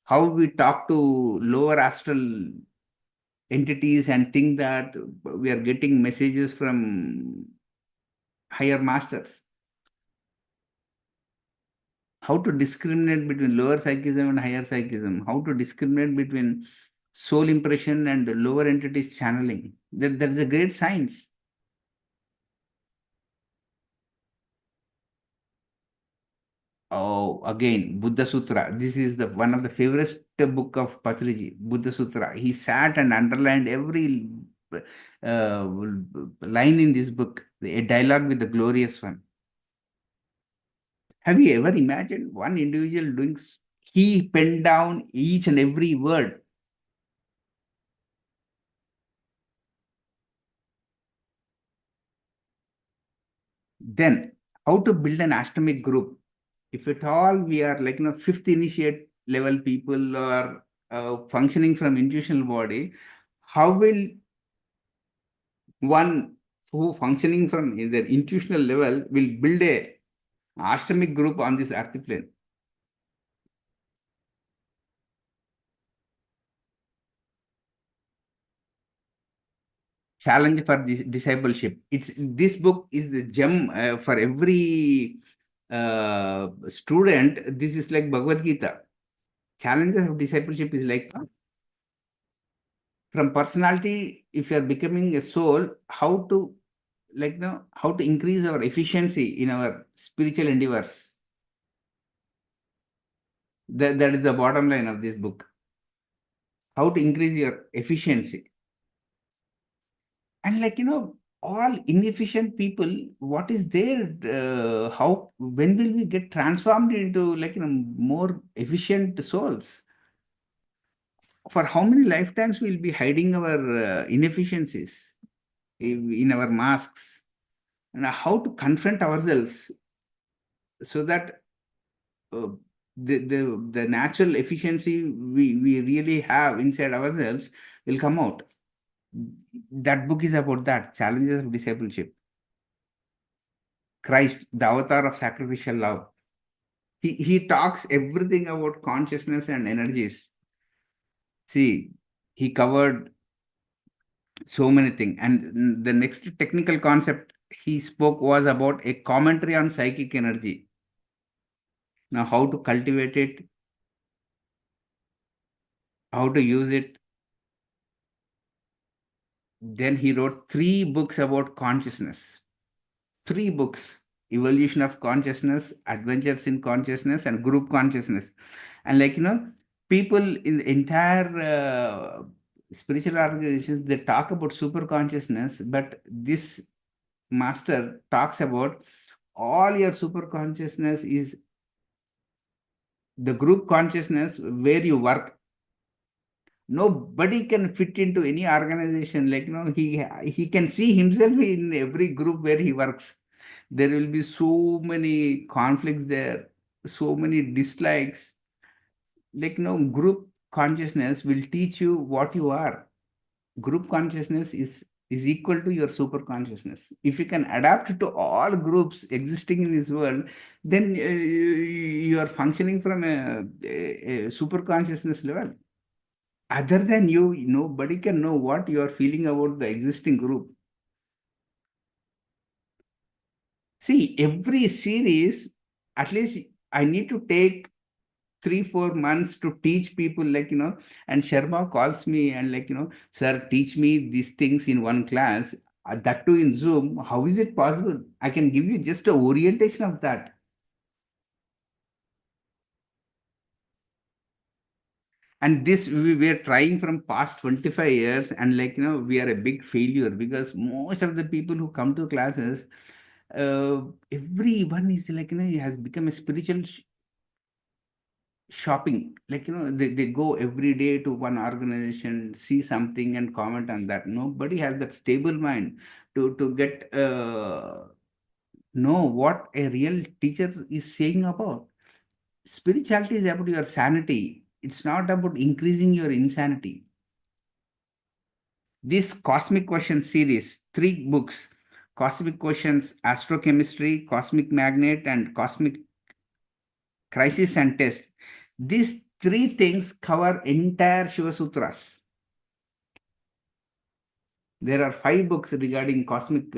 How we talk to lower astral entities and think that we are getting messages from higher masters. How to discriminate between lower psychism and higher psychism. How to discriminate between soul impression and lower entities channeling. That is a great science. Oh, again, Buddha Sutra. This is the one of the favorite book of Patriji, Buddha Sutra. He sat and underlined every line in this book, a dialogue with the glorious one. Have you ever imagined one individual doing, he penned down each and every word. Then, how to build an ashtramic group? If at all we are fifth initiate level people or functioning from intuitional body, how will one who functioning from the intuitional level will build a ashtramic group on this earth plane? challenge for discipleship. This book is the gem for every student. This is like Bhagavad Gita. Challenges of discipleship is like from personality, if you are becoming a soul, how to how to increase our efficiency in our spiritual endeavors. That is the bottom line of this book. How to increase your efficiency. And all inefficient people, what is their when will we get transformed into more efficient souls? For how many lifetimes we'll be hiding our inefficiencies in our masks, and how to confront ourselves so that the natural efficiency we really have inside ourselves will come out. That book is about that, challenges of discipleship. Christ, the avatar of sacrificial love. He talks everything about consciousness and energies. See, he covered so many things. And the next technical concept he spoke was about a commentary on psychic energy. Now, how to cultivate it, how to use it. Then he wrote 3 books about consciousness. 3 books: Evolution of Consciousness, Adventures in Consciousness, and Group Consciousness. And people in the entire spiritual organizations, they talk about super consciousness, but this master talks about all your super consciousness is the group consciousness where you work. Nobody can fit into any organization. He can see himself in every group where he works. There will be so many conflicts there, so many dislikes. Group consciousness will teach you what you are. Group consciousness is equal to your super consciousness. If you can adapt to all groups existing in this world, then you are functioning from a super consciousness level. Other than you, nobody can know what you are feeling about the existing group. See, every series, at least I need to take 3-4 months to teach people, and Sharma calls me and sir, teach me these things in one class, that too in Zoom. How is it possible? I can give you just a orientation of that. And this we were trying from past 25 years, and we are a big failure because most of the people who come to classes, everyone is he has become a spiritual shopping. They go every day to one organization, see something and comment on that. Nobody has that stable mind to get know what a real teacher is saying about. Spirituality is about your sanity. It's not about increasing your insanity. This Cosmic Questions series, 3 books: Cosmic Questions, Astrochemistry, Cosmic Magnet, and Cosmic Crisis and Test. These 3 things cover entire Shiva Sutras. There are 5 books regarding cosmic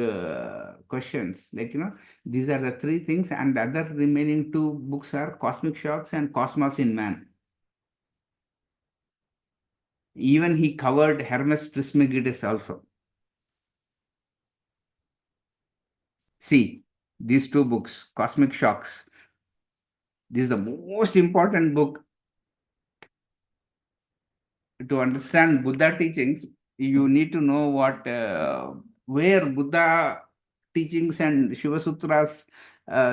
questions. These are the 3 things, and the other remaining 2 books are Cosmic Shocks and Cosmos in Man. Even he covered Hermes Trismegistus also. See, these 2 books, Cosmic Shocks. This is the most important book to understand Buddha teachings. You need to know where Buddha teachings and Shiva Sutras,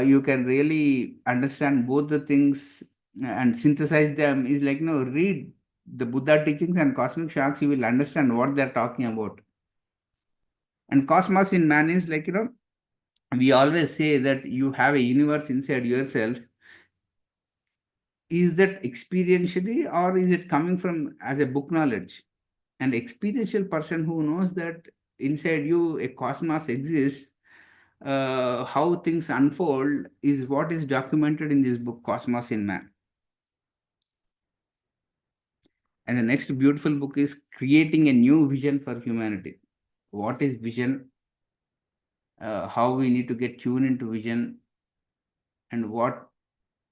you can really understand both the things and synthesize them. Is read the Buddha teachings and Cosmic Shocks, you will understand what they're talking about. And Cosmos in Man is we always say that you have a universe inside yourself. Is that experientially, or is it coming from as a book knowledge? An experiential person who knows that inside you a cosmos exists, how things unfold is what is documented in this book, Cosmos in Man. And the next beautiful book is Creating a New Vision for Humanity. what is vision, how we need to get tuned into vision, and what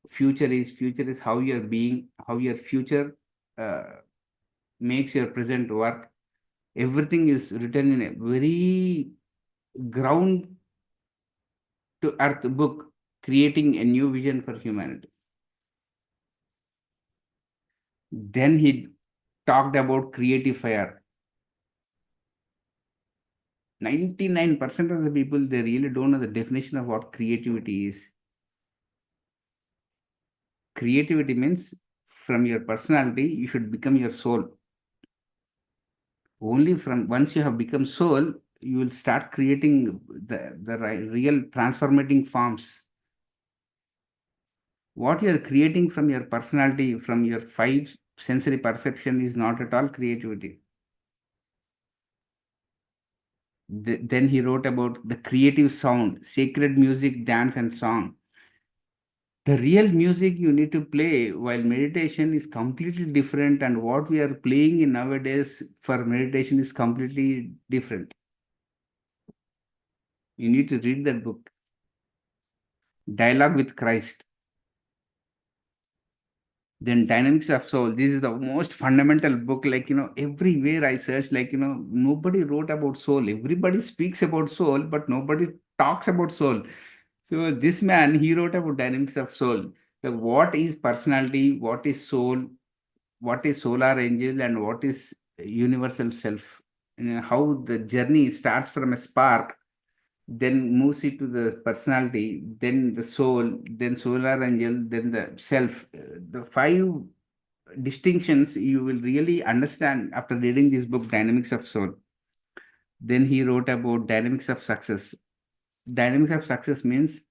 future is. Future is how you're being, how your future makes your present work. Everything is written in a very ground to earth book, creating a new vision for humanity. Then he talked about creative fire. 99% of the people, they really don't know the definition of what creativity is. Creativity means from your personality, you should become your soul. Only from once you have become soul, you will start creating the real transformating forms. What you are creating from your personality, from your five sensory perception, is not at all creativity. Then he wrote about the creative sound, sacred music, dance, and song. The real music you need to play while meditation is completely different, and what we are playing in nowadays for meditation is completely different. You need to read that book. Dialogue with Christ. Then Dynamics of Soul. This is the most fundamental book. Like, everywhere I search, nobody wrote about soul. Everybody speaks about soul, but nobody talks about soul. So this man, he wrote about Dynamics of Soul. Like, what is personality? What is soul? What is solar angel? And what is universal self? How the journey starts from a spark, then moves it to the personality, then the soul, then solar angel, then the self. The five distinctions you will really understand after reading this book, Dynamics of Soul. Then he wrote about Dynamics of Success. Dynamics of Success means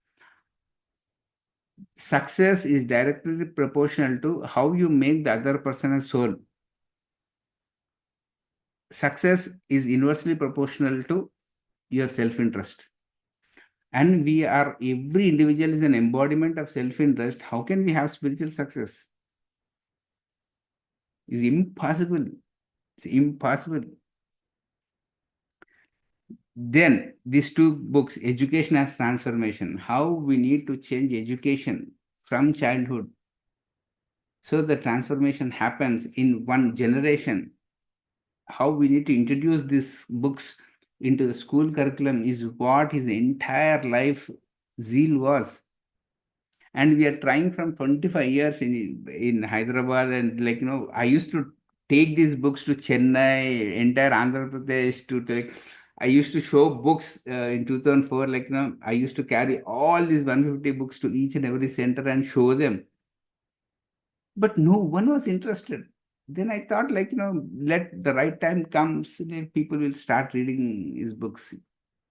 success is directly proportional to how you make the other person a soul. Success is inversely proportional to your self-interest. And every individual is an embodiment of self-interest. How can we have spiritual success? It's impossible. It's impossible. Then these two books, Education as Transformation, how we need to change education from childhood. So the transformation happens in one generation. How we need to introduce these books into the school curriculum is what his entire life zeal was. And we are trying from 25 years in Hyderabad, and I used to take these books to Chennai, entire Andhra Pradesh to take. I used to show books in 2004, I used to carry all these 150 books to each and every center and show them. But no one was interested. Then I thought, let the right time comes, people will start reading his books.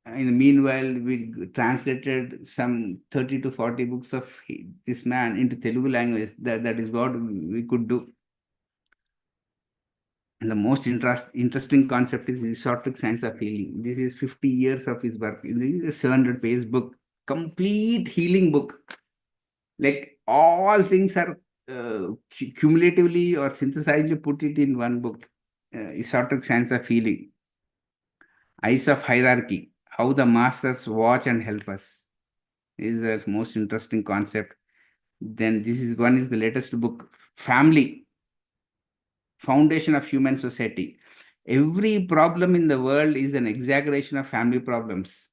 In the meanwhile, we translated some 30 to 40 books of this man into Telugu language. That is what we could do. And the most interesting concept is esoteric science of healing. This is 50 years of his work. This is a 700-page book, complete healing book. Like all things are cumulatively or synthesizedly put it in one book. Esoteric science of healing. Eyes of hierarchy. How the masters watch and help us. Is the most interesting concept. Then this is the latest book, Family, Foundation of Human Society. Every problem in the world is an exaggeration of family problems.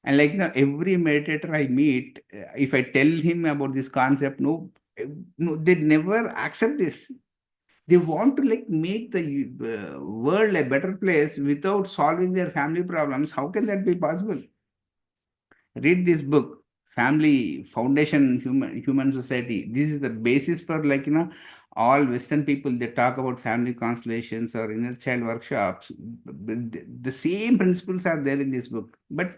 And every meditator I meet, if I tell him about this concept, no, they never accept this. They want to make the world a better place without solving their family problems. How can that be possible? Read this book, Family, Foundation, Human Society. This is the basis for all Western people. They talk about family constellations or inner child workshops. The same principles are there in this book, but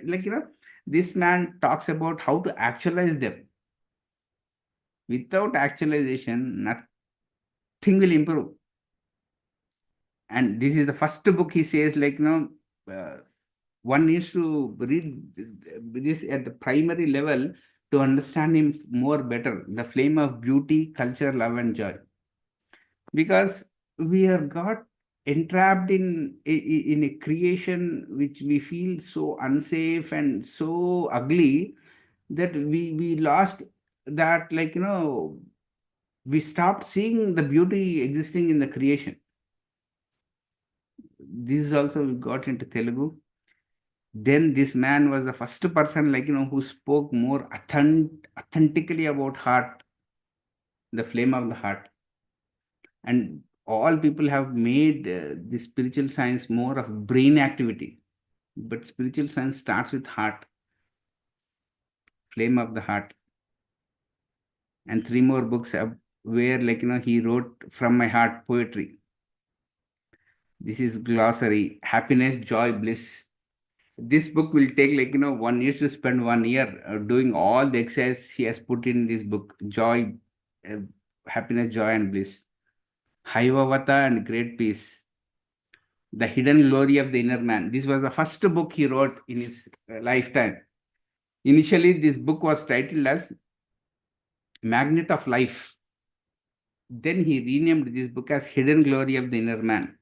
this man talks about how to actualize them. Without actualization, nothing will improve. And this is the first book. He says one needs to read this at the primary level to understand him more better. The flame of beauty, culture, love, and joy. Because we have got entrapped in a creation which we feel so unsafe and so ugly that we lost that, like, we stopped seeing the beauty existing in the creation. This is also we got into Telugu. Then this man was the first person, like, who spoke more authentically about heart, the flame of the heart. And all people have made the spiritual science more of brain activity. But spiritual science starts with heart, flame of the heart. And 3 more books where, like, he wrote from my heart poetry. This is glossary, happiness, joy, bliss. This book will take, like, 1 year to spend 1 year doing all the exercise he has put in this book. Joy, uh, happiness, joy and bliss. Haivavata and great peace. The hidden glory of the inner man. This was the first book he wrote in his lifetime. Initially, this book was titled as Magnet of Life. Then he renamed this book as Hidden Glory of the Inner Man.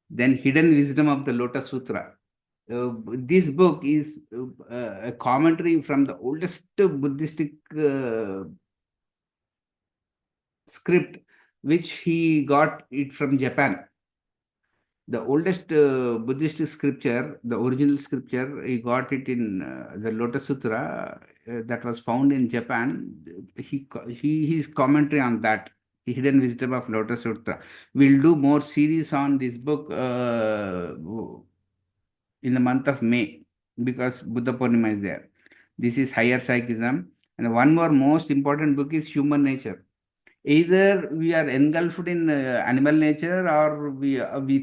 Then Hidden Wisdom of the Lotus Sutra. This book is a commentary from the oldest Buddhistic script, which he got it from Japan. The oldest Buddhist scripture, the original scripture, he got it in the Lotus Sutra that was found in Japan. His commentary on that, the hidden wisdom of Lotus Sutra. We'll do more series on this book in the month of May, because Buddha Purnima is there. This is higher psychism. And one more most important book is Human Nature. Either we are engulfed in animal nature, or we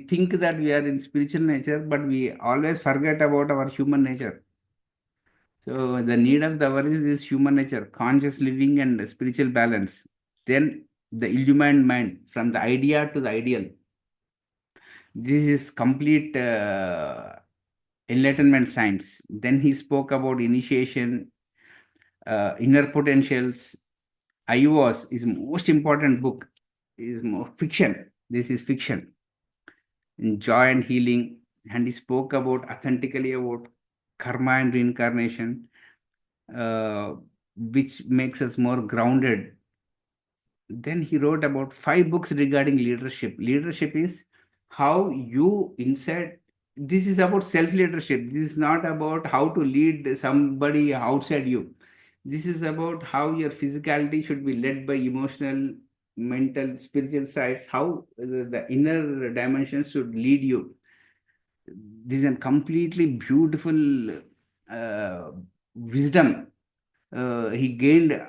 think that we are in spiritual nature, but we always forget about our human nature. So the need of the hour is this human nature, conscious living and spiritual balance. Then the illumined mind, from the idea to the ideal. This is complete enlightenment science. Then he spoke about initiation, inner potentials. IOS is most important book, is more fiction. This is fiction. In joy and healing, and he spoke about authentically about karma and reincarnation, which makes us more grounded. Then he wrote about 5 books regarding leadership. Leadership is how you inside. This is about self-leadership. This is not about how to lead somebody outside you. This is about how your physicality should be led by emotional, mental, spiritual sides, how the inner dimensions should lead you. This is a completely beautiful wisdom he gained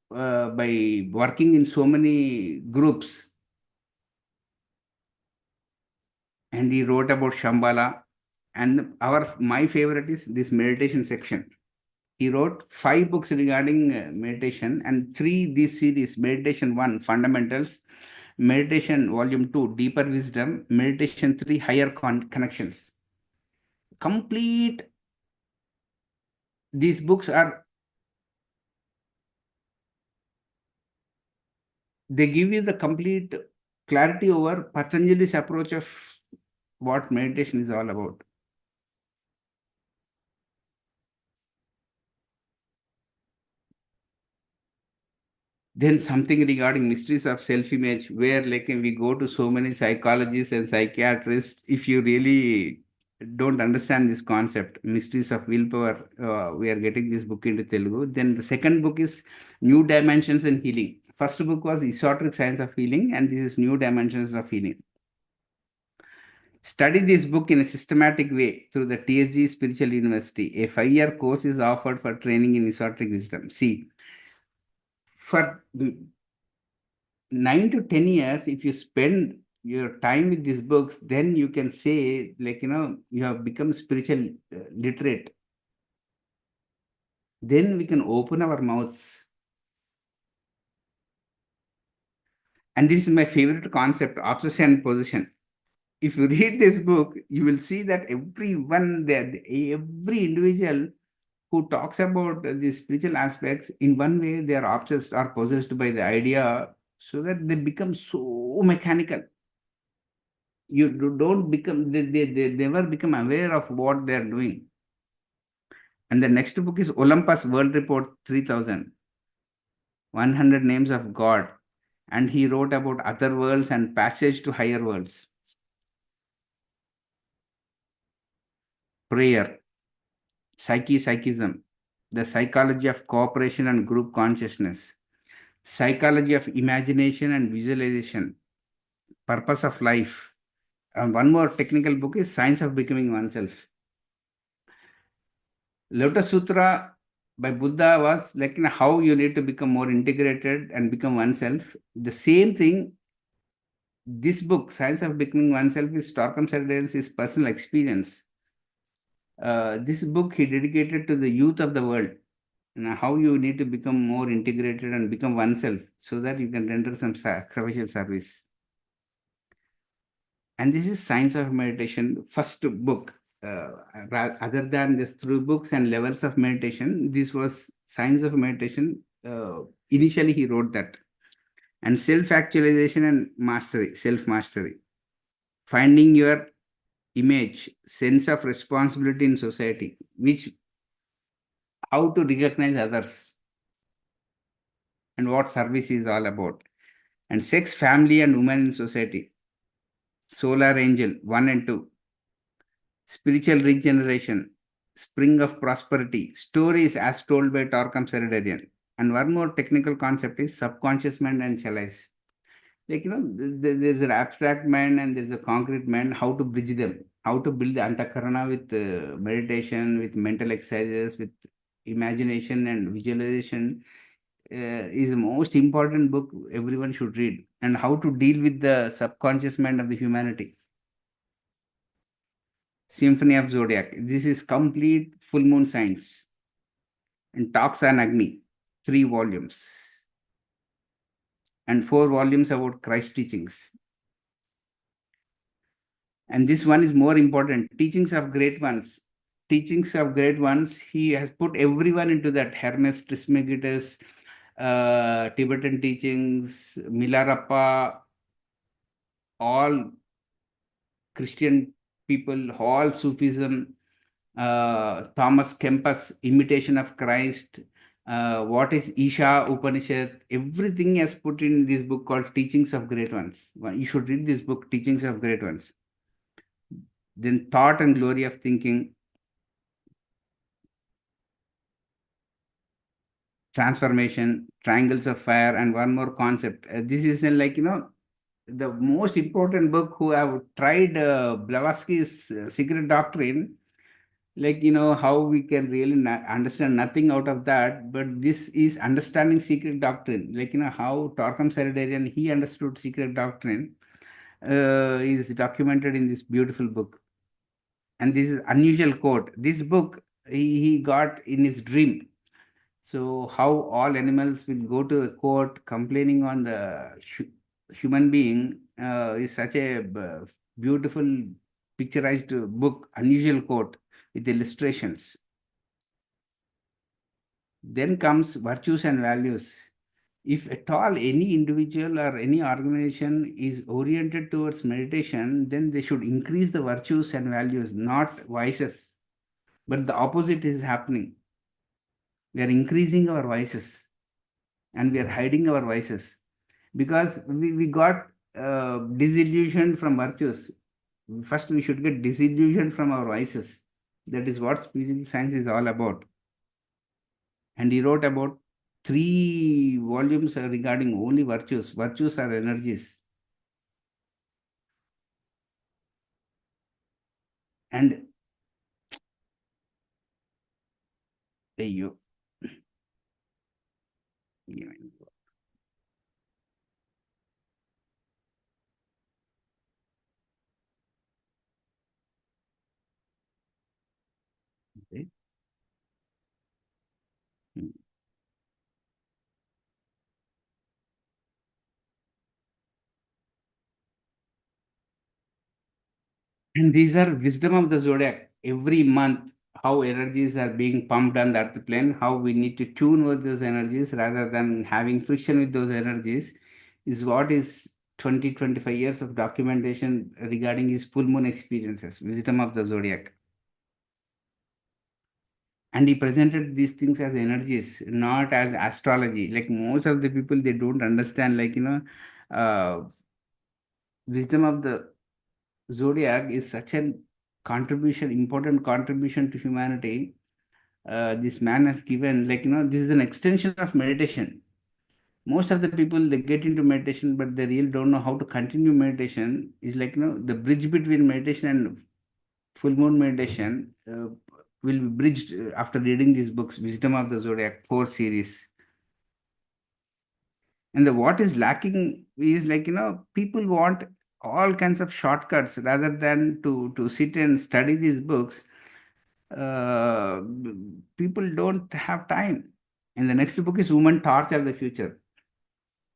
by working in so many groups. And he wrote about Shambhala. And my favorite is this meditation section. He wrote 5 books regarding meditation, and 3 this series: Meditation 1, Fundamentals; Meditation Volume 2, Deeper Wisdom; Meditation 3, Higher Connections. Complete. These books are, they give you the complete clarity over Patanjali's approach of what meditation is all about. Then something regarding mysteries of self-image, where, like, we go to so many psychologists and psychiatrists. If you really don't understand this concept, mysteries of willpower, we are getting this book into Telugu. Then the second book is New Dimensions in Healing. First book was Esoteric Science of Healing, and this is New Dimensions of Healing. Study this book in a systematic way through the TSG Spiritual University. A 5-year course is offered for training in esoteric wisdom. See, for 9 to 10 years, if you spend your time with these books, then you can say, like, you have become spiritual literate. Then we can open our mouths. And this is my favorite concept, obsession and position. If you read this book, you will see that every individual who talks about the spiritual aspects, in one way they are obsessed or possessed by the idea, so that they become so mechanical. don't become, they never become aware of what they're doing. And the next book is Olympus World Report 3000, 100 Names of God. And he wrote about other worlds and passage to higher worlds. Prayer, psychism, the psychology of cooperation and group consciousness, psychology of imagination and visualization, purpose of life. And one more technical book is Science of Becoming Oneself. Lotus Sutra by Buddha was like, how you need to become more integrated and become oneself. The same thing, this book, Science of Becoming Oneself, is Torkom Saraydarian's personal experience. This book he dedicated to the youth of the world. How you need to become more integrated and become oneself so that you can render some sacrificial service. And this is Science of Meditation, first book. Other than these 3 books and levels of meditation, this was Science of Meditation. Initially, he wrote that. And self-actualization and mastery, self-mastery. Finding your image, sense of responsibility in society, how to recognize others, and what service is all about. And sex, family, and women in society. Solar Angel 1 and 2. Spiritual regeneration, spring of prosperity, stories as told by Torkom Saraydarian. And one more technical concept is subconscious mind and chalice. Like, there's an abstract mind and there's a concrete mind, how to bridge them, how to build the antakarana with meditation, with mental exercises, with imagination and visualization is the most important book everyone should read. And how to deal with the subconscious mind of the humanity. Symphony of Zodiac. This is complete full moon science. And Talks on Agni, 3 volumes. And 4 volumes about Christ teachings. And this one is more important. Teachings of Great Ones. Teachings of Great Ones. He has put everyone into that. Hermes Trismegistus, Tibetan teachings, Milarepa, all Christian people, all Sufism, Thomas Kempis, Imitation of Christ, what is Isha Upanishad, everything has put in this book called Teachings of Great Ones. You should read this book, Teachings of Great Ones. Then Thought and Glory of Thinking, Transformation, Triangles of Fire, and one more concept. This is like, the most important book who have tried Blavatsky's Secret Doctrine. Like, how we can really understand nothing out of that, but this is understanding secret doctrine. Like, how Torkom Saraydarian, he understood secret doctrine, is documented in this beautiful book. And this is unusual quote. This book, he got in his dream. So how all animals will go to a court complaining on the human being is such a beautiful picturized book, unusual quote with illustrations. Then comes virtues and values. If at all any individual or any organization is oriented towards meditation, then they should increase the virtues and values, not vices. But the opposite is happening. We are increasing our vices and we are hiding our vices because we got disillusioned from virtues. First, we should get disillusioned from our vices. That is what spiritual science is all about. And he wrote about 3 volumes regarding only virtues. Virtues are energies. And you. Okay. And these are wisdom of the zodiac. Every month, how energies are being pumped on the earth plane, how we need to tune with those energies rather than having friction with those energies, is what is 25 years of documentation regarding his full moon experiences, wisdom of the zodiac. And he presented these things as energies, not as astrology. Like most of the people, they don't understand, like, wisdom of the zodiac is such a contribution, important contribution to humanity. This man has given, like, this is an extension of meditation. Most of the people, they get into meditation, but they really don't know how to continue meditation. Is like, the bridge between meditation and full moon meditation will be bridged after reading these books, Wisdom of the Zodiac 4 series. And what is lacking is, like, people want all kinds of shortcuts rather than to sit and study these books. uh, People don't have time. And the next book is Woman Torch of the Future.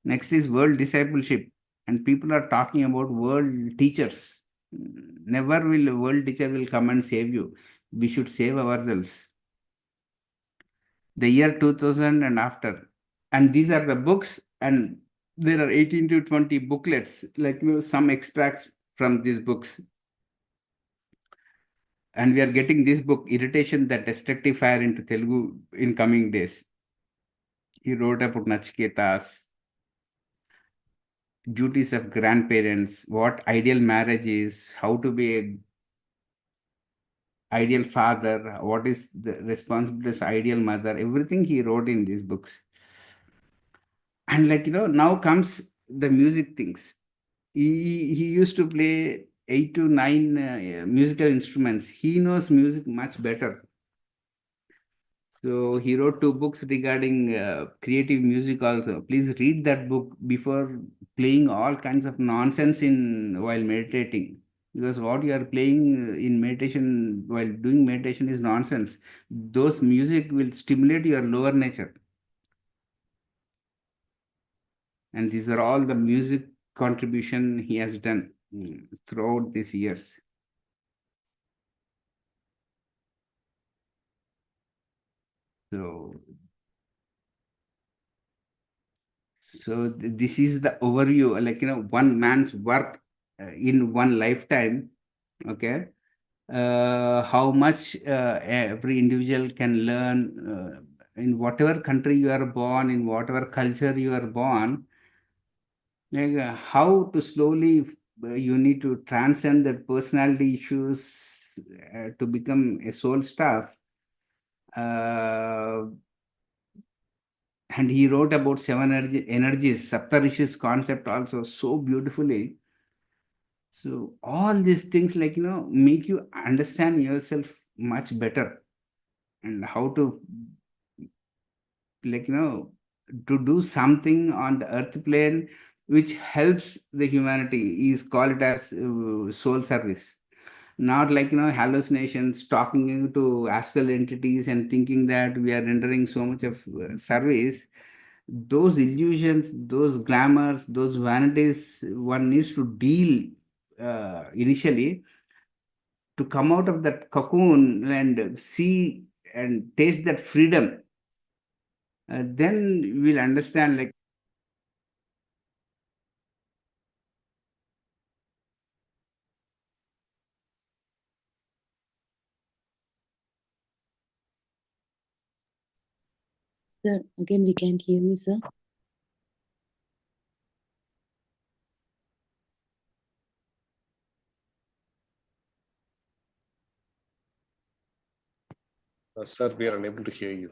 Next is World Discipleship. And people are talking about world teachers. Never will a world teacher will come and save you. We should save ourselves. The year 2000 and after. And these are the books, and there are 18 to 20 booklets, like, some extracts from these books. And we are getting this book, Irritation That Destructive Fire, into Telugu in coming days. He wrote about Nachiketas, duties of grandparents, what ideal marriage is, how to be a ideal father, what is the responsibility of ideal mother, everything he wrote in these books. And, like, now comes the music things. He used to play 8 to 9 musical instruments. He knows music much better. So he wrote 2 books regarding creative music also. Please read that book before playing all kinds of nonsense in while meditating. Because what you are playing in meditation while doing meditation is nonsense. Those music will stimulate your lower nature. And these are all the music contribution he has done throughout these years. So, this is the overview, like, one man's work in one lifetime. Okay. How much every individual can learn in whatever country you are born, in whatever culture you are born, like, how to slowly you need to transcend that personality issues to become a soul staff. Uh, and he wrote about 7 energies, Saptarishis concept also so beautifully. So all these things, like, make you understand yourself much better, and how to, like, to do something on the earth plane which helps the humanity, is called it as soul service. Not like, hallucinations, talking to astral entities and thinking that we are rendering so much of service. Those illusions, those glamours, those vanities, one needs to deal initially, to come out of that cocoon and see and taste that freedom. Then we'll understand, like, Sir, again, we can't hear you, sir. Sir, we are unable to hear you.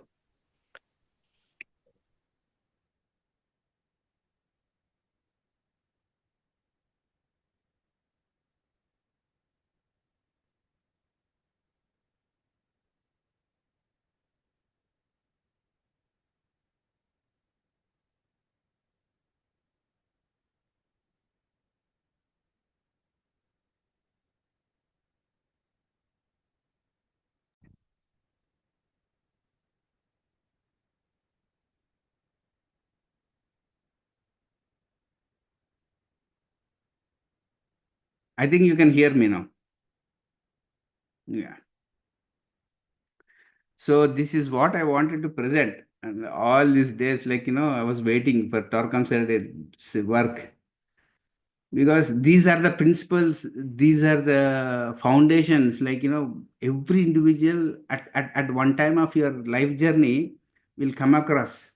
I think you can hear me now. Yeah. So this is what I wanted to present. And all these days, like, I was waiting for Torkom Saraday's work. because these are the principles, these are the foundations, like, every individual at one time of your life journey will come across.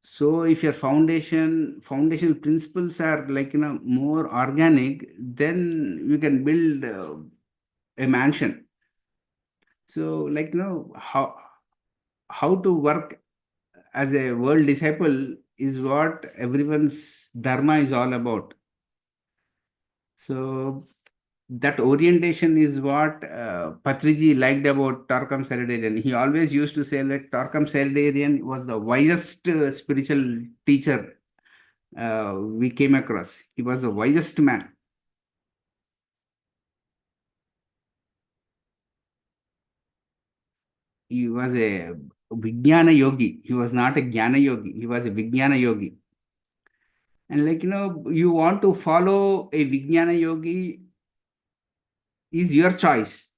So if your foundational principles are, like, more organic, then you can build a mansion. So, like, how to work as a world disciple is what everyone's dharma is all about. So that orientation is what Patriji liked about Torkom Saraydarian. He always used to say that Torkom Saraydarian was the wisest spiritual teacher we came across. He was the wisest man. He was a Vijnana yogi. He was not a Jnana yogi. He was a Vijnana yogi. And, like, you want to follow a Vijnana yogi is your choice.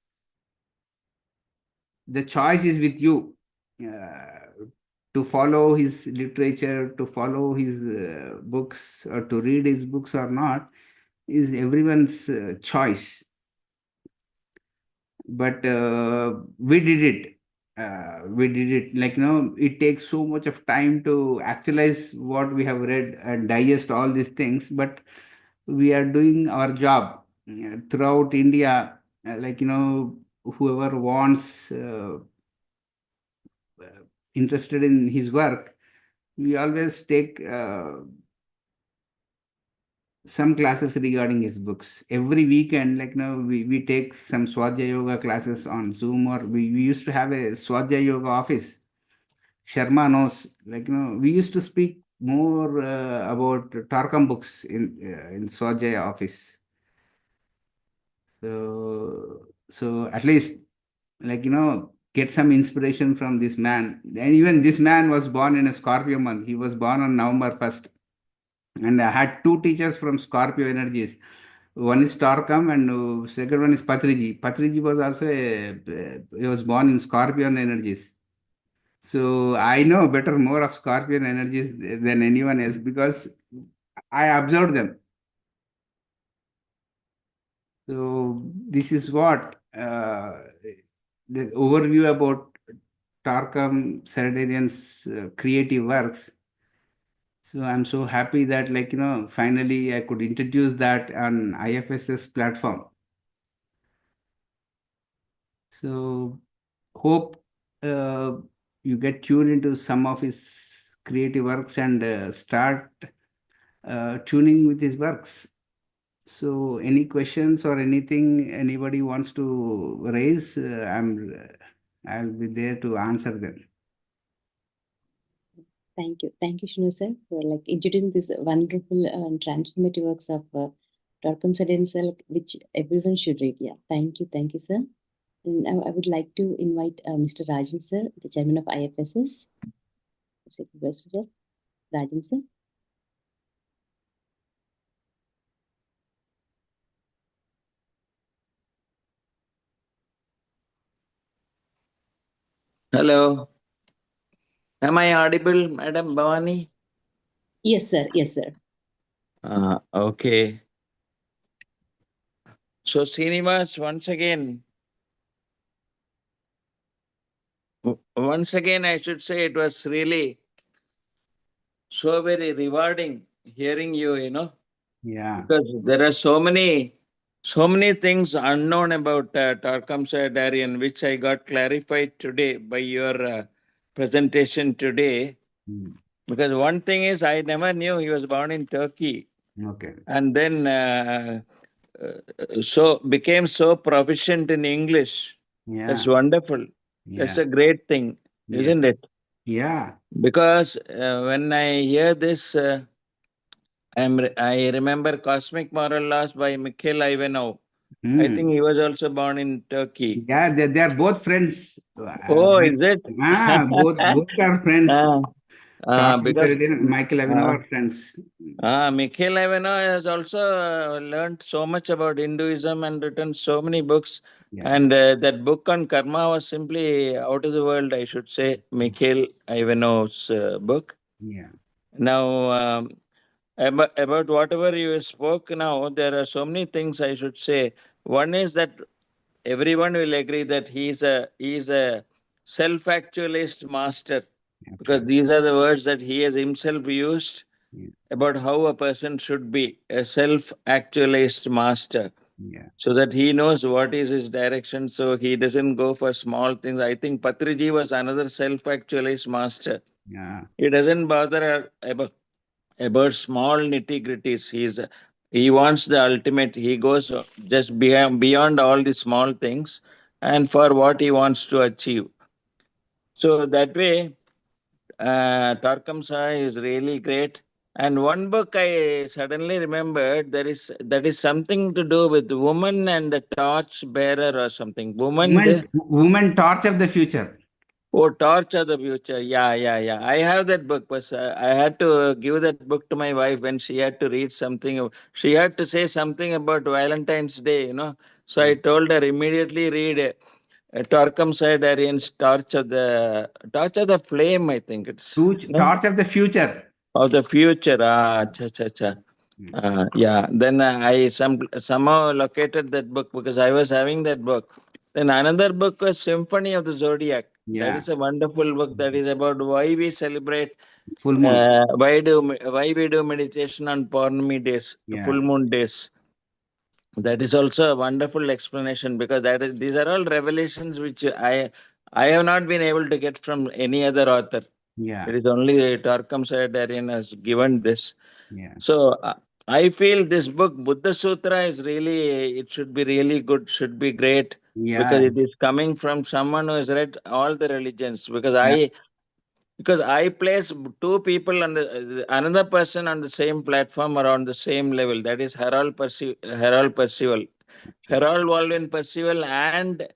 The choice is with you. To follow his literature, to follow his books, or to read his books or not, is everyone's choice. But we did it. Like, it takes so much of time to actualize what we have read and digest all these things. But we are doing our job throughout India. Like, whoever wants interested in his work, we always take some classes regarding his books. Every weekend, like, we take some Swadhyaya Yoga classes on Zoom, or we used to have a Swadhyaya Yoga office. Sharma knows, like, we used to speak more about Torkom books in Swadhyaya office. So at least, like, get some inspiration from this man. And even this man was born in a Scorpio month. He was born on November 1st. And I had two teachers from Scorpio energies. One is Torkom, and second one is Patriji. Patriji was also he was born in Scorpion energies. So I know more of Scorpion energies than anyone else, because I observed them. So this is what the overview about Torkom Saraydarian's creative works. So I'm so happy that, like, finally I could introduce that on IFSS platform. So hope you get tuned into some of his creative works and start tuning with his works. So any questions or anything anybody wants to raise, I'll be there to answer them. Thank you, Shinu sir, for like introducing this wonderful and transformative works of Torkom Saraydarian sir, which everyone should read. Yeah, thank you, sir. And I would like to invite Mr. Rajan sir, the chairman of IFSS. Sir, Rajan sir. Hello. Am I audible, Madam Bhavani? Yes, sir. Yes, sir. Okay. So, Srinivas, once again, I should say it was really so very rewarding hearing you, Yeah. because there are so many things unknown about Torkom Saraydarian, which I got clarified today by your presentation today. Because one thing is, I never knew he was born in Turkey. Okay. And then so became so proficient in English. Yeah. That's wonderful. Yeah. That's a great thing, isn't it? Yeah. Because when I hear this, I remember Cosmic Moral Laws by Mikhail Ivanov. I think he was also born in Turkey. Yeah, they are both friends. Oh, is it? Both are friends. Because Michael Ivanov are friends. Mikhail Ivanov has also learned so much about Hinduism and written so many books. Yeah. And that book on karma was simply out of the world, I should say, Mikhail Ivanov's book. Yeah. Now, about whatever you spoke now, there are so many things I should say. One is that everyone will agree that he is a self-actualized master, because Absolutely. these are the words that he has himself used Yeah. about how a person should be a self-actualized master, Yeah. so that he knows what is his direction, so he doesn't go for small things. I think Patriji was another self-actualized master. Yeah. He doesn't bother about small nitty-gritties. He wants the ultimate. He goes just beyond all the small things and for what he wants to achieve. So that way, Torkom is really great. And one book I suddenly remembered, that is something to do with woman and the torch bearer or something. Woman torch of the future. Oh, Torch of the Future. Yeah, yeah, yeah. I have that book, but I had to give that book to my wife when she had to read something. She had to say something about Valentine's Day. So I told her immediately read Torkom Saraydarian's Torch of the Flame, I think it's. No? Torch of the future. Of the Future. Ah, cha, cha, cha. Yeah. Then I somehow located that book because I was having that book. Then another book was Symphony of the Zodiac. That Yeah. is a wonderful book. That is about why we celebrate, Full moon. why we do meditation on Purnami days, Yeah. full moon days. That is also a wonderful explanation, because these are all revelations which I have not been able to get from any other author. Yeah. It is only Torkom Saraydarian has given this. Yeah. So I feel this book, Buddha Sutra, it should be really good, should be great, because Yeah. it is coming from someone who has read all the religions. Yeah. Because I place two people on another person on the same platform or on the same level. That is Harold Percival. Harold Walden Percival and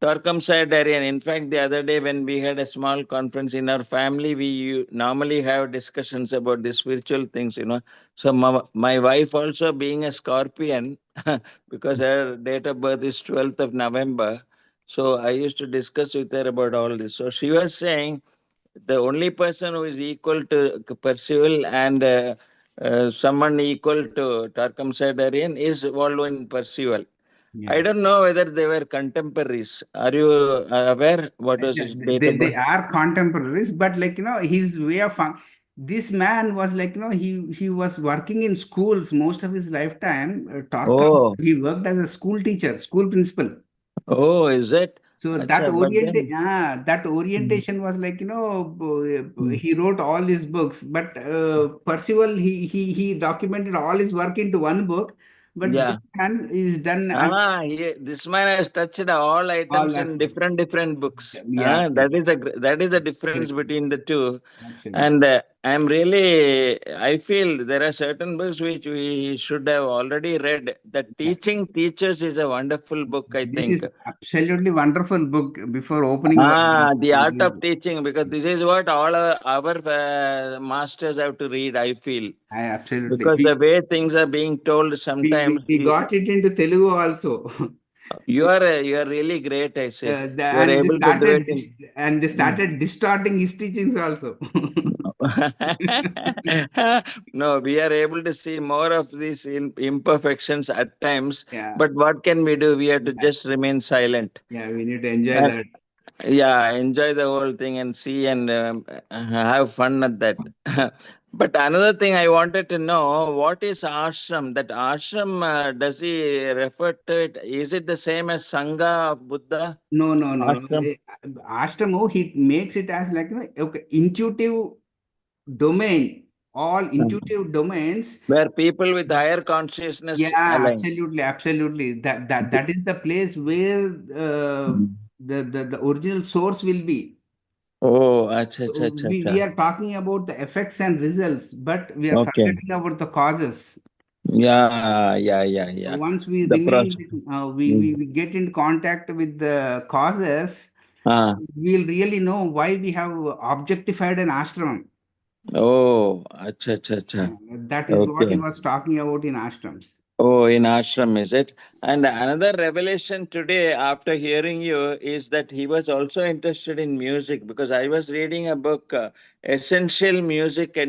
Torkom Saraydarian. In fact, the other day when we had a small conference in our family, we normally have discussions about the spiritual things. So my wife also being a Scorpion, because her date of birth is 12th of November. So I used to discuss with her about all this. So she was saying the only person who is equal to Percival and someone equal to Torkom Saraydarian is Walden Percival. I Yeah. don't know whether they were contemporaries. Are you aware what was his date of They birth? are contemporaries, but his way of this man was he was working in schools most of his lifetime. Torkom, Oh, he worked as a school teacher, school principal. oh, is it? So Acha, but then, that mm, orientation was mm, he wrote all these books, but Percival he documented all his work into one book, but this yeah. man is done as This man has touched all all items in aspects. different books. Yeah, That is the difference correct. between the two. Absolutely. And I feel there are certain books which we should have already read. The Yeah. Teaching Teachers is a wonderful book, I This think. is absolutely wonderful book before opening your eyes. The art of teaching, because this is what all our masters have to read, I feel. I absolutely. Because the way things are being told sometimes, We got it into Telugu also. you are really great, I say. You are And they able to do started it in. distorting his teachings also. No, we are able to see more of these imperfections at times. Yeah, But what can we do? We have to yeah, just remain silent. yeah. We need to enjoy And that. yeah, enjoy the whole thing and see and have fun at that. But another thing I wanted to know, what is ashram? That ashram, does he refer to it? Is it the same as Sangha of Buddha? No, no, no, no. Ashram? Ashtamo, he makes it as okay, intuitive domain. All intuitive domains. Where people with higher consciousness Yeah, align. absolutely, absolutely. That is the place where Mm. the original source will be. Oh, acha, acha, acha, We acha. are talking about the effects and results, but we are Okay. forgetting about the causes. Yeah, yeah, yeah, yeah. Once we The remain, process. Mm. we get in contact with the causes, Ah. we'll really know why we have objectified an ashram. Oh, acha, acha, acha. That is what he Okay. was talking about in ashrams. Oh, in ashram, is it? And another revelation today after hearing you is that he was also interested in music, because I was reading a book, Essential Musical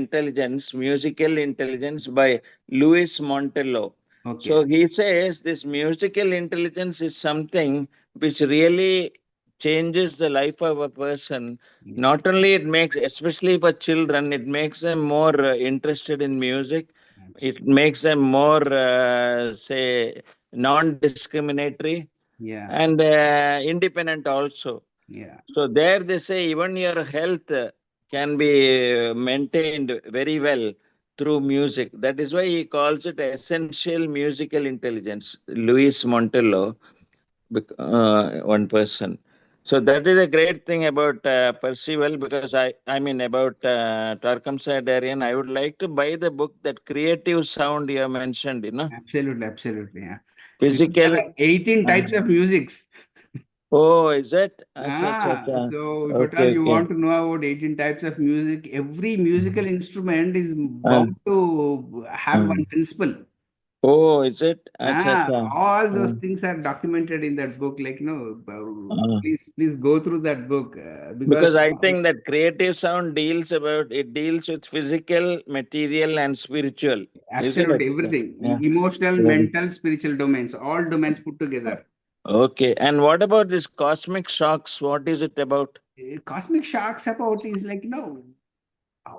Intelligence by Luis Montello. Okay. So he says this musical intelligence is something which really changes the life of a person. Yeah. Not only it makes, especially for children, it makes them more interested in music. It makes them more, say, non-discriminatory Yeah. and independent also. Yeah. So there they say even your health can be maintained very well through music. That is why he calls it essential musical intelligence. Luis Montello, one person. So that is a great thing about Percival, because I mean about Torkom Saraydarian. I would like to buy the book, that creative sound you have mentioned, Absolutely, absolutely. Yeah. Because there physical. are 18 Uh, types of musics. oh, is it? Acha, acha, acha. So if at all Okay, you okay. want to know about 18 types of music, every musical instrument is Uh, bound to have uh. one principle. Oh, is it? Acha, acha. All those Uh, things are documented in that book. Like, uh. please go through that book because Because I think that creative sound deals with physical, material, and spiritual. Is it? absolutely everything, Yeah. emotional, Very. mental, spiritual domains, all domains put together. Okay. And what about this cosmic shocks? What is it about? Cosmic shocks about is like,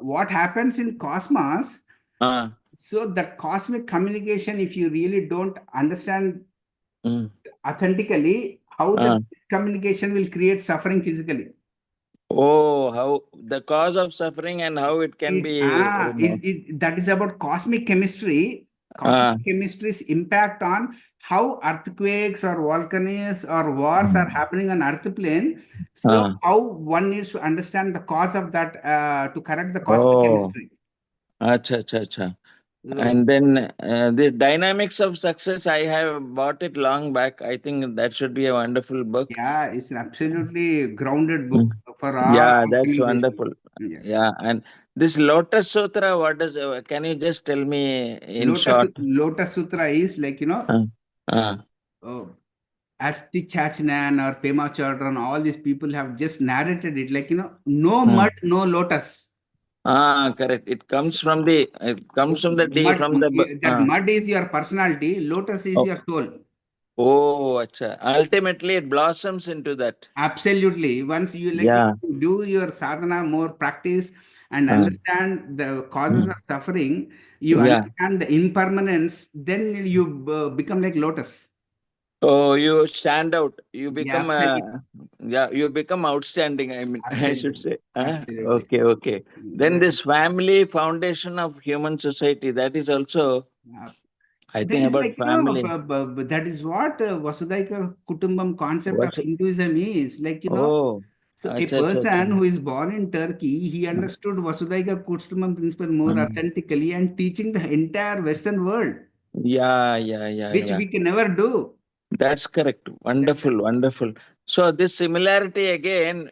what happens in cosmos. Uh, So that cosmic communication, if you really don't understand mm, authentically, how uh. the communication will create suffering physically. Oh, how the cause of suffering and how it can That is about cosmic chemistry. Cosmic uh, chemistry's impact on how earthquakes or volcanoes or wars are mm, happening on earth plane. So uh. how one needs to understand the cause of that to correct the cosmic Oh, chemistry. acha, acha, acha. So And then the dynamics of success, I have bought it long back. I think that should be a wonderful book. yeah, it's an absolutely grounded Mm. book for all Yeah, that's organizations. wonderful. Yeah. Yeah, and this Lotus Sutra, what does? Can you just tell me in Lotus short? Lotus Sutra is like, Uh, uh, uh, as the Chachnan or Pema Chodron, all these people have just narrated it like, no uh. mud, no lotus. Correct. So, It comes from the day, mud, from the. that mud is your personality, lotus is Oh, your soul. oh, acha. Ultimately, it blossoms into that. Absolutely. Once you like Yeah. you do your sadhana more practice and Uh, understand the causes mm. of suffering, you Yeah. understand the impermanence, then you become like lotus. Oh, you stand out. You Yeah, become, absolutely. yeah, you become outstanding. I mean, I should Absolutely. say. Absolutely. Okay, okay. Then That, this family foundation of human society, that is also, uh, I that think is about like, family. that is what Vasudhaika Kutumbam concept of What's it? Hinduism is. Like, Oh, so a acha, acha, person acha. who is born in Turkey, he Uh, understood Vasudhaika Kutumbam principle more uh, authentically and teaching the entire Western world, yeah, yeah, yeah, which yeah. we can never do. That's correct. That, Wonderful, wonderful. So this similarity again,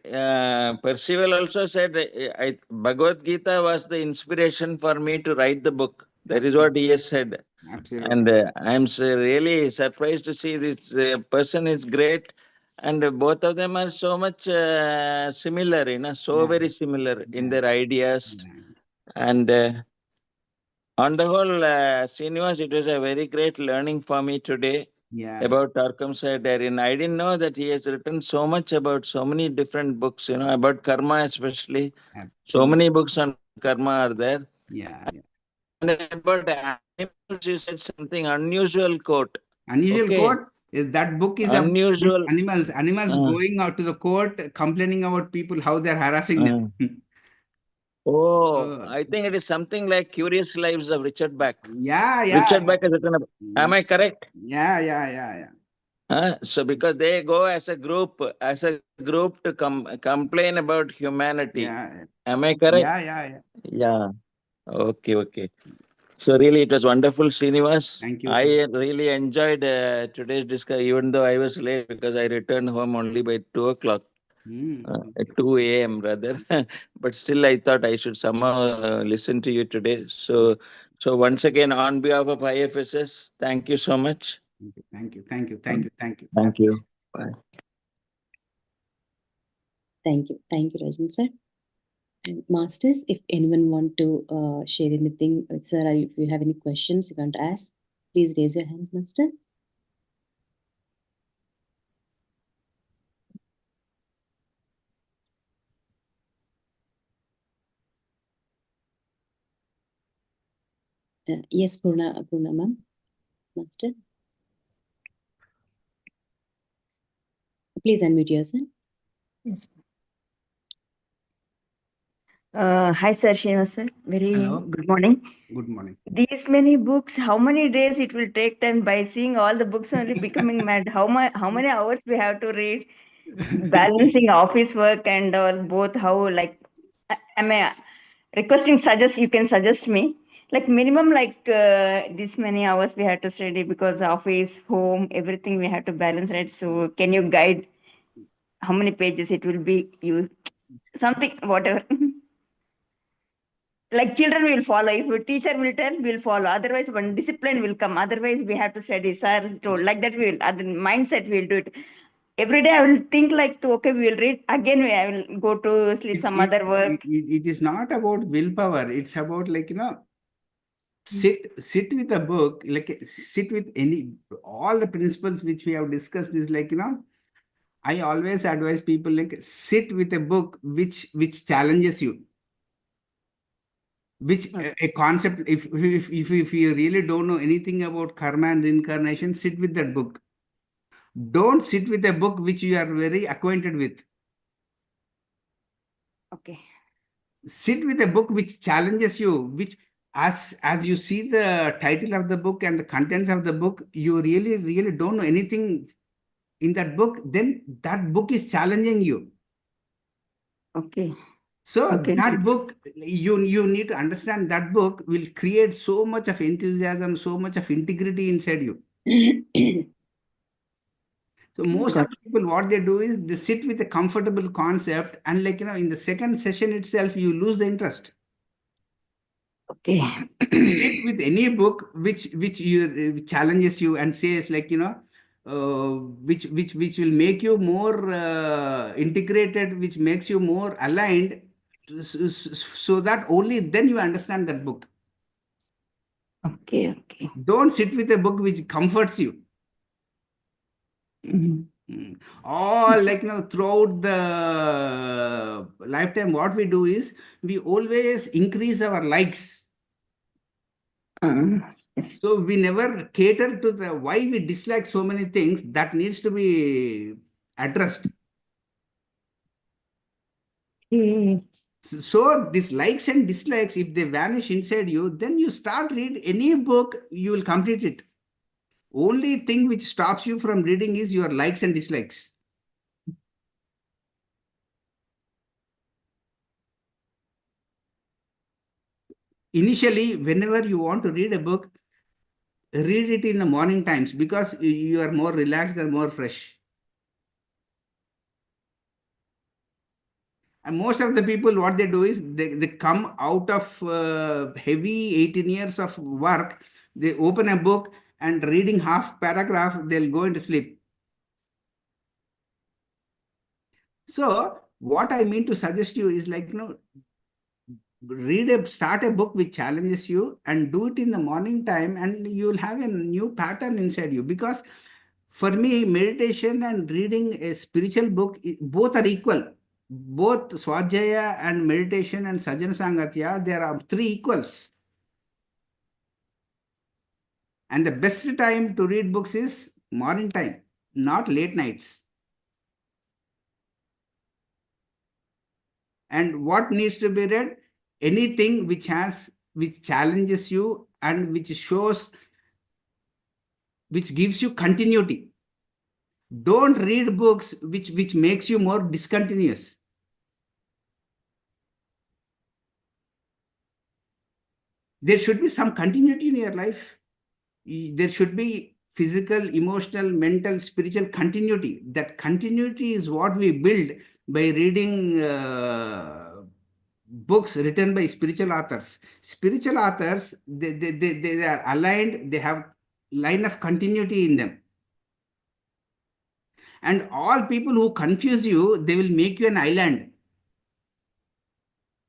Percival also said, Bhagavad Gita was the inspiration for me to write the book. That is what he has said. absolutely. And I'm really surprised to see this person is great. And both of them are so much similar, so Yeah. very similar in Yeah. their ideas. Yeah. And on the whole, Srinivas, it was a very great learning for me today Yeah. about Torkom Saraydarian. I didn't know that he has written so much about so many different books, about karma especially. So Absolutely. many books on karma are there. Yeah. Yeah. And about animals, you said something unusual quote. Unusual Okay, quote is that book is about unusual. animals Uh, going out to the court complaining about people how they're harassing uh. them. Oh, Uh, I think it is something like Curious Lives of Richard Bach. yeah, Richard yeah, Bach has written about. Am yeah, I correct? yeah. So because they go as a group to complain about humanity. Yeah, Am I correct? yeah. Yeah. Okay, okay. So really, it was wonderful, Srinivas. Thank you. I really enjoyed today's discussion, even though I was late because I returned home only by 2 o'clock. At 2 a.m. rather. But still, I thought I should somehow listen to you today. So once again, on behalf of IFSS, thank you so much. Thank you. Thank you. Thank you. Thank you. Thank you. Bye. Thank you. Thank you, Rajan sir. And masters, if anyone want to share anything, sir, if you have any questions you want to ask, please raise your hand, master. Yes, Purna ma'am, master. Please unmute yourself. Hi, sir, Srinivas sir. Very Hello. good morning. Good morning. These many books, how many days it will take time by seeing all the books only becoming mad? How many hours we have to read? Balancing office work and all, both how like, am I requesting you can suggest me. Like minimum like this many hours we have to study because office, home, everything we have to balance, right? So can you guide how many pages it will be used? Something, whatever. Like children will follow. If a teacher will tell, we'll follow. Otherwise, one discipline will come. Otherwise, we have to study. Sir told like that. We'll other mindset we'll do it. Every day I will think like, okay, we will read again. I will go to sleep. Some other work. It is not about willpower. It's about like, sit with a book, like sit with all the principles which we have discussed is like, I always advise people like sit with a book which challenges you. Which a concept, if you really don't know anything about karma and reincarnation, sit with that book. Don't sit with a book which you are very acquainted with. Okay. Sit with a book which challenges you, which as you see the title of the book and the contents of the book, you really don't know anything in that book, then that book is challenging you. Okay. So Okay. that book, you need to understand that book will create so much of enthusiasm, so much of integrity inside you. So most of the people, what they do is they sit with a comfortable concept and like, in the second session itself, you lose the interest. Okay. Sit with any book which challenges you and says like, which will make you more integrated, which makes you more aligned, so that only then you understand that book. Okay. Okay. Don't sit with a book which comforts you. All like, throughout the lifetime, what we do is we always increase our likes. So we never cater to the why we dislike so many things that needs to be addressed. So these likes and dislikes, if they vanish inside you, then you start read any book, you will complete it. Only thing which stops you from reading is your likes and dislikes. Initially, whenever you want to read a book, read it in the morning times because you are more relaxed and more fresh. And most of the people, what they do is they come out of heavy 18 years of work, they open a book and reading half paragraph, they'll go into sleep. So what I mean to suggest you is like, start a book which challenges you and do it in the morning time, and you will have a new pattern inside you. Because for me, meditation and reading a spiritual book, both are equal. Both Swajaya and meditation and Sajjana Sangatya, there are three equals. And the best time to read books is morning time, not late nights. And what needs to be read? Anything which challenges you and which gives you continuity. Don't read books which makes you more discontinuous. There should be some continuity in your life. There should be physical, emotional, mental, spiritual continuity. That continuity is what we build by reading books written by spiritual authors. Spiritual authors, they are aligned, they have line of continuity in them. And all people who confuse you, they will make you an island.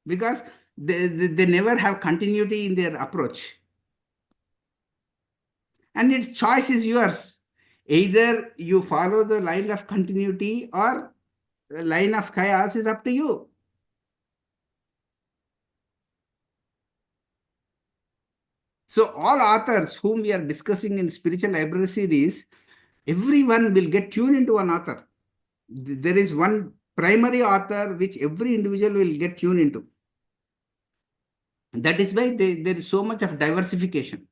Because they never have continuity in their approach. And its choice is yours. Either you follow the line of continuity or the line of chaos is up to you. So all authors whom we are discussing in Spiritual Library series, everyone will get tuned into an author. There is one primary author which every individual will get tuned into. That is why there is so much of diversification.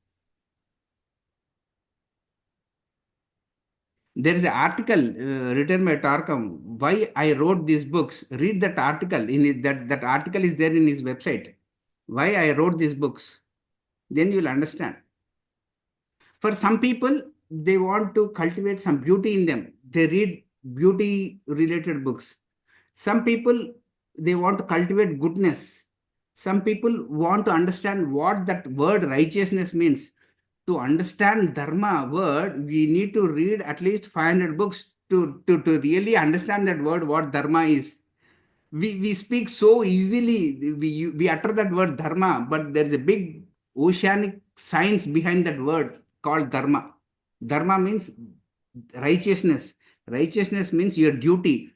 There is an article written by Torkom, why I wrote these books. Read that article. That article is there in his website. Why I wrote these books. Then you will understand. For some people, they want to cultivate some beauty in them. They read beauty related books. Some people, they want to cultivate goodness. Some people want to understand what that word righteousness means. To understand dharma word, we need to read at least 500 books to really understand that word, what dharma is. We speak so easily, we utter that word dharma, but there is a big oceanic science behind that word called dharma. Dharma means righteousness. Righteousness means your duty.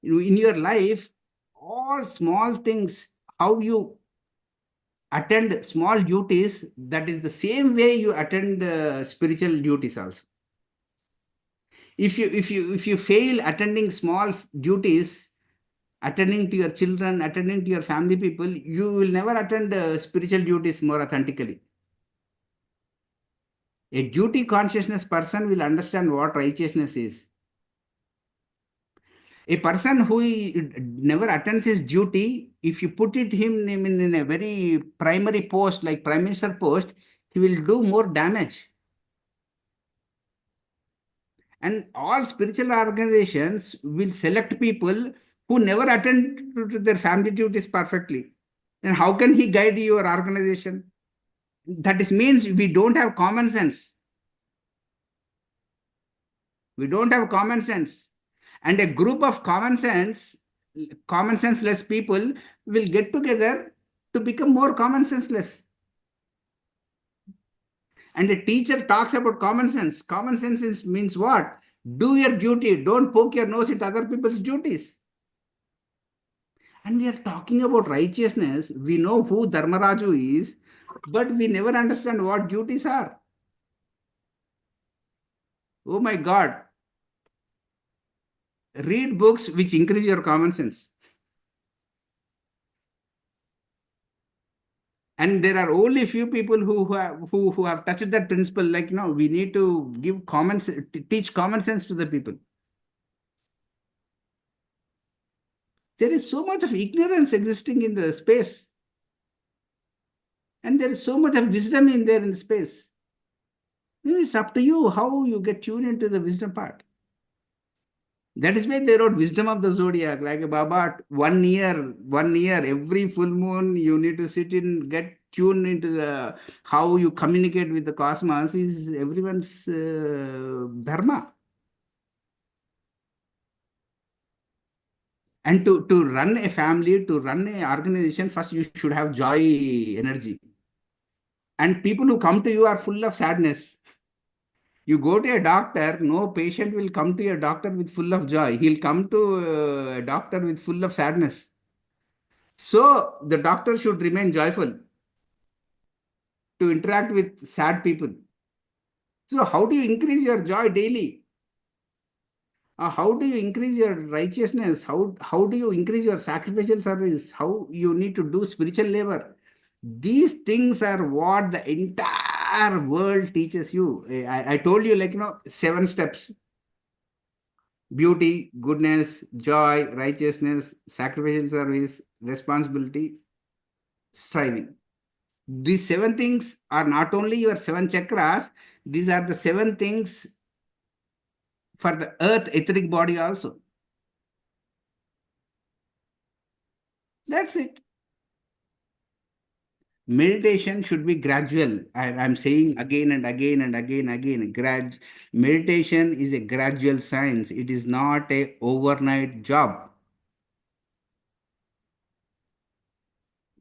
In your life, all small things, how you attend small duties, that is the same way you attend spiritual duties also. If you fail attending small duties, attending to your children, attending to your family people, you will never attend spiritual duties more authentically. A duty consciousness person will understand what righteousness is. A person who never attends his duty, if you put him in a very primary post like Prime Minister post, he will do more damage. And all spiritual organizations will select people who never attend to their family duties perfectly. Then how can he guide your organization? That is means we don't have common sense. We don't have common sense. And a group of common senseless people will get together to become more common senseless. And a teacher talks about common sense. Common sense means what? Do your duty. Don't poke your nose into other people's duties. And we are talking about righteousness. We know who Dharmaraju is, but we never understand what duties are. Oh my God. Read books which increase your common sense. And there are only few people who have touched that principle. Like, we need to give teach common sense to the people. There is so much of ignorance existing in the space. And there is so much of wisdom in there in the space. It's up to you how you get tuned into the wisdom part. That is why they wrote Wisdom of the Zodiac, like Baba, 1 year, every full moon, you need to sit in, get tuned into how you communicate with the cosmos is everyone's dharma. And to run a family, to run an organization, first you should have joy energy. And people who come to you are full of sadness. You go to a doctor, no patient will come to a doctor with full of joy. He'll come to a doctor with full of sadness. So the doctor should remain joyful to interact with sad people. So how do you increase your joy daily? How do you increase your righteousness? How do you increase your sacrificial service? How you need to do spiritual labor? These things are what the entire world teaches you. I told you, 7 steps. Beauty, goodness, joy, righteousness, sacrificial service, responsibility, striving. These 7 things are not only your 7 chakras, these are the 7 things for the earth etheric body also. That's it. Meditation should be gradual. I'm saying again and again and again. Meditation is a gradual science. It is not a overnight job.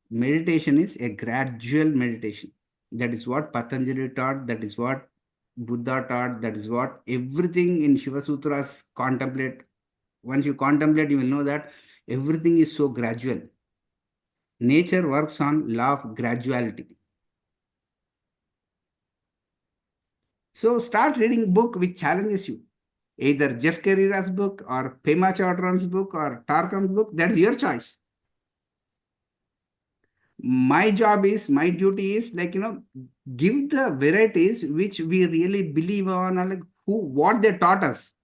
Meditation is a gradual meditation. That is what Patanjali taught. That is what Buddha taught. That is what everything in Shiva Sutras contemplate. Once you contemplate, you will know that everything is so gradual. Nature works on law of graduality. So start reading book which challenges you. Either Jeff Carreira's book or Pema Chodron's book or Torkom's book. That's your choice. My duty is like, give the varieties which we really believe on, or like what they taught us.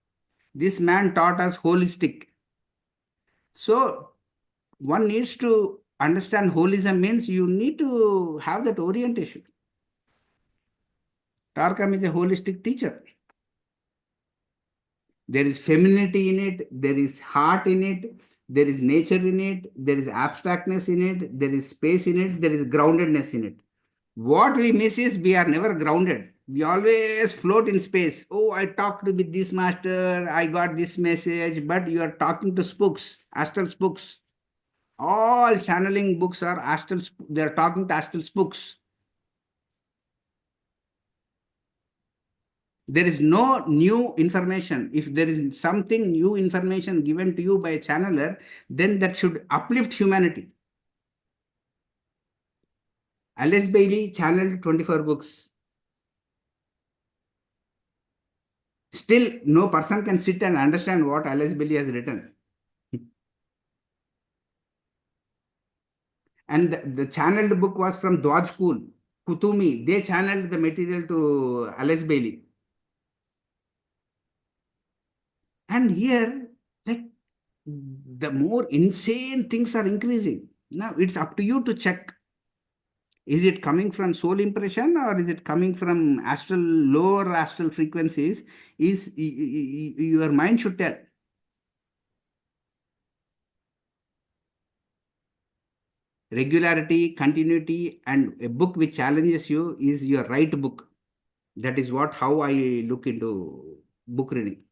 This man taught us holistic. So one needs to understand holism means you need to have that orientation. Torkom is a holistic teacher. There is femininity in it, there is heart in it, there is nature in it, there is abstractness in it, there is space in it, there is groundedness in it. What we miss is we are never grounded. We always float in space. Oh, I talked with this master, I got this message, but you are talking to spooks, astral spooks. All channeling books are astral, they are talking to astral spooks. There is no new information. If there is something new information given to you by a channeler, then that should uplift humanity. Alice Bailey channeled 24 books. Still, no person can sit and understand what Alice Bailey has written. And the channeled book was from Dwaj School, Kutumi. They channeled the material to Alice Bailey. And here, like, the more insane things are increasing. Now, it's up to you to check. Is it coming from soul impression or is it coming from astral, lower astral frequencies? Is your mind should tell. Regularity, continuity, and a book which challenges you is your right book. That is how I look into book reading.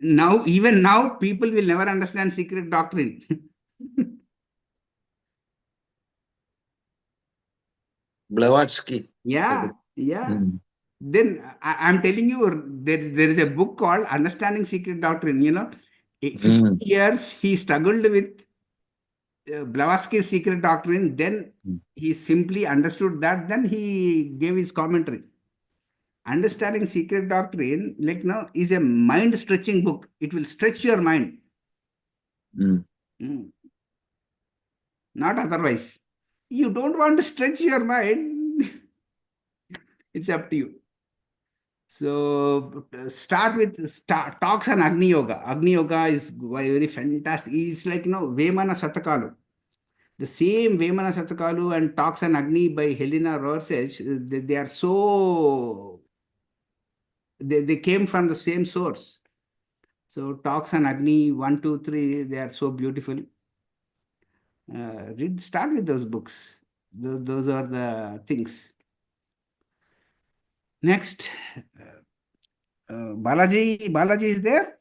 Even now, people will never understand secret doctrine. Blavatsky. Yeah. Then I'm telling you, there is a book called Understanding Secret Doctrine. 50 years he struggled with Blavatsky's Secret Doctrine. Then he simply understood that. Then he gave his commentary. Understanding Secret Doctrine, is a mind-stretching book. It will stretch your mind. Not otherwise. You don't want to stretch your mind. It's up to you. So start with talks on Agni Yoga. Agni Yoga is very fantastic. It's like, Vemana Satakalu. The same Vemana Satakalu and talks on Agni by Helena Rorschach, they are so, they came from the same source. So talks on Agni 1, 2, 3, they are so beautiful. Start with those books. Those are the things. Next, Balaji is there?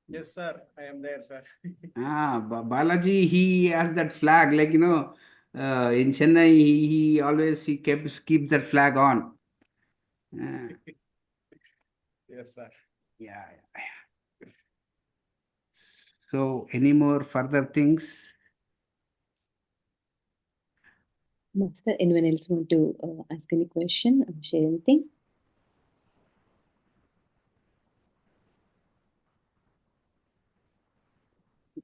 Yes, sir. I am there, sir. Balaji, he has that flag, in Chennai, he always keeps that flag on. Yes, sir. Yeah. So, any more further things? Master, anyone else want to ask any question or share anything?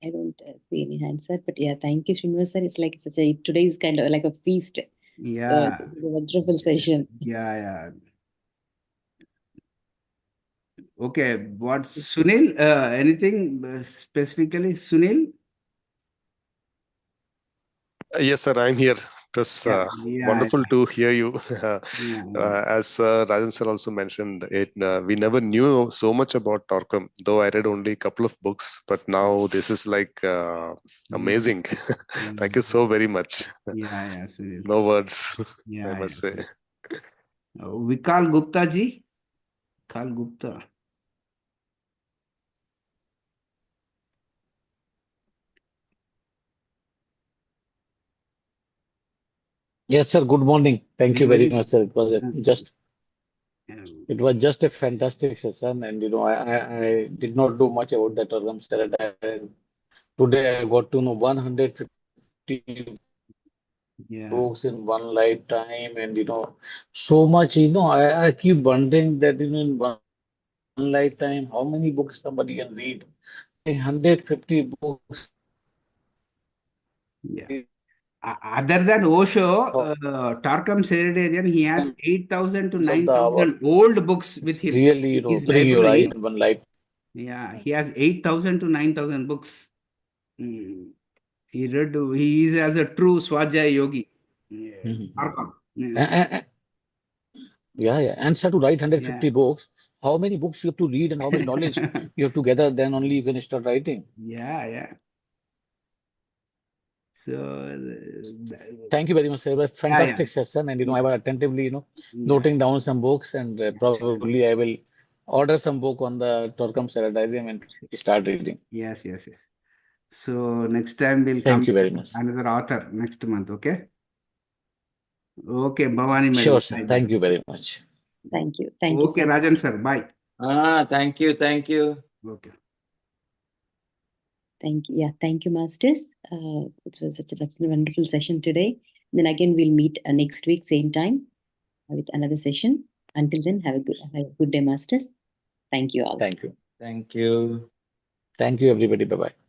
I don't see any hands up, but yeah, thank you, Srinivas sir. It's like today is kind of like a feast. Yeah. It was a wonderful session. Yeah. Okay, Sunil? Anything specifically, Sunil? Yes, sir, I'm here. It was Yeah, wonderful to hear you. yeah. As Rajan sir also mentioned, we never knew so much about Torkom, though I read only a couple of books, but now this is like amazing. Thank you so very much. Yeah, Sunil. No words, Yeah, I must say. Vikal Gupta ji. Vikal Gupta. Yes, sir. Good morning. Thank you very much, sir. It was just a fantastic session, and I did not do much about the Torkom Saraydarian. Today I got to know 150 Yeah. books in one lifetime, and so much. I keep wondering that in one lifetime, how many books somebody can read? 150 books. Yeah. Other than Osho, Oh, Torkom Saraydarian, he has 8,000 to of the hour. 9,000 old books with It's him really, in his opening your eyes library. in one life. Yeah, he has 8,000 to 9,000 books. He is as a true Swajaya yogi. Yeah. Torkom. Yeah. Yeah. And sir, to write 150 Yeah. books, how many books you have to read and how much knowledge you have to gather, then only you can start writing. Yeah. So, Thank you very much, sir. It was a yeah. fantastic session, and I was attentively, noting down some books, and probably I will order some book on the Torkom Saraydarian and start reading. Yes. So next time we'll come Thank you very much. another author next month, okay? Okay, Bhavani Sure, madam. sir. Bye. Thank you very much. Thank you. Thank you, Okay, sir. Rajan sir, bye. Thank you. Okay. Thank you, masters. It was such a wonderful session today. Then again, we'll meet next week, same time, with another session. Until then, have a good day, masters. Thank you all. Thank you. Thank you. Thank you, everybody. Bye-bye.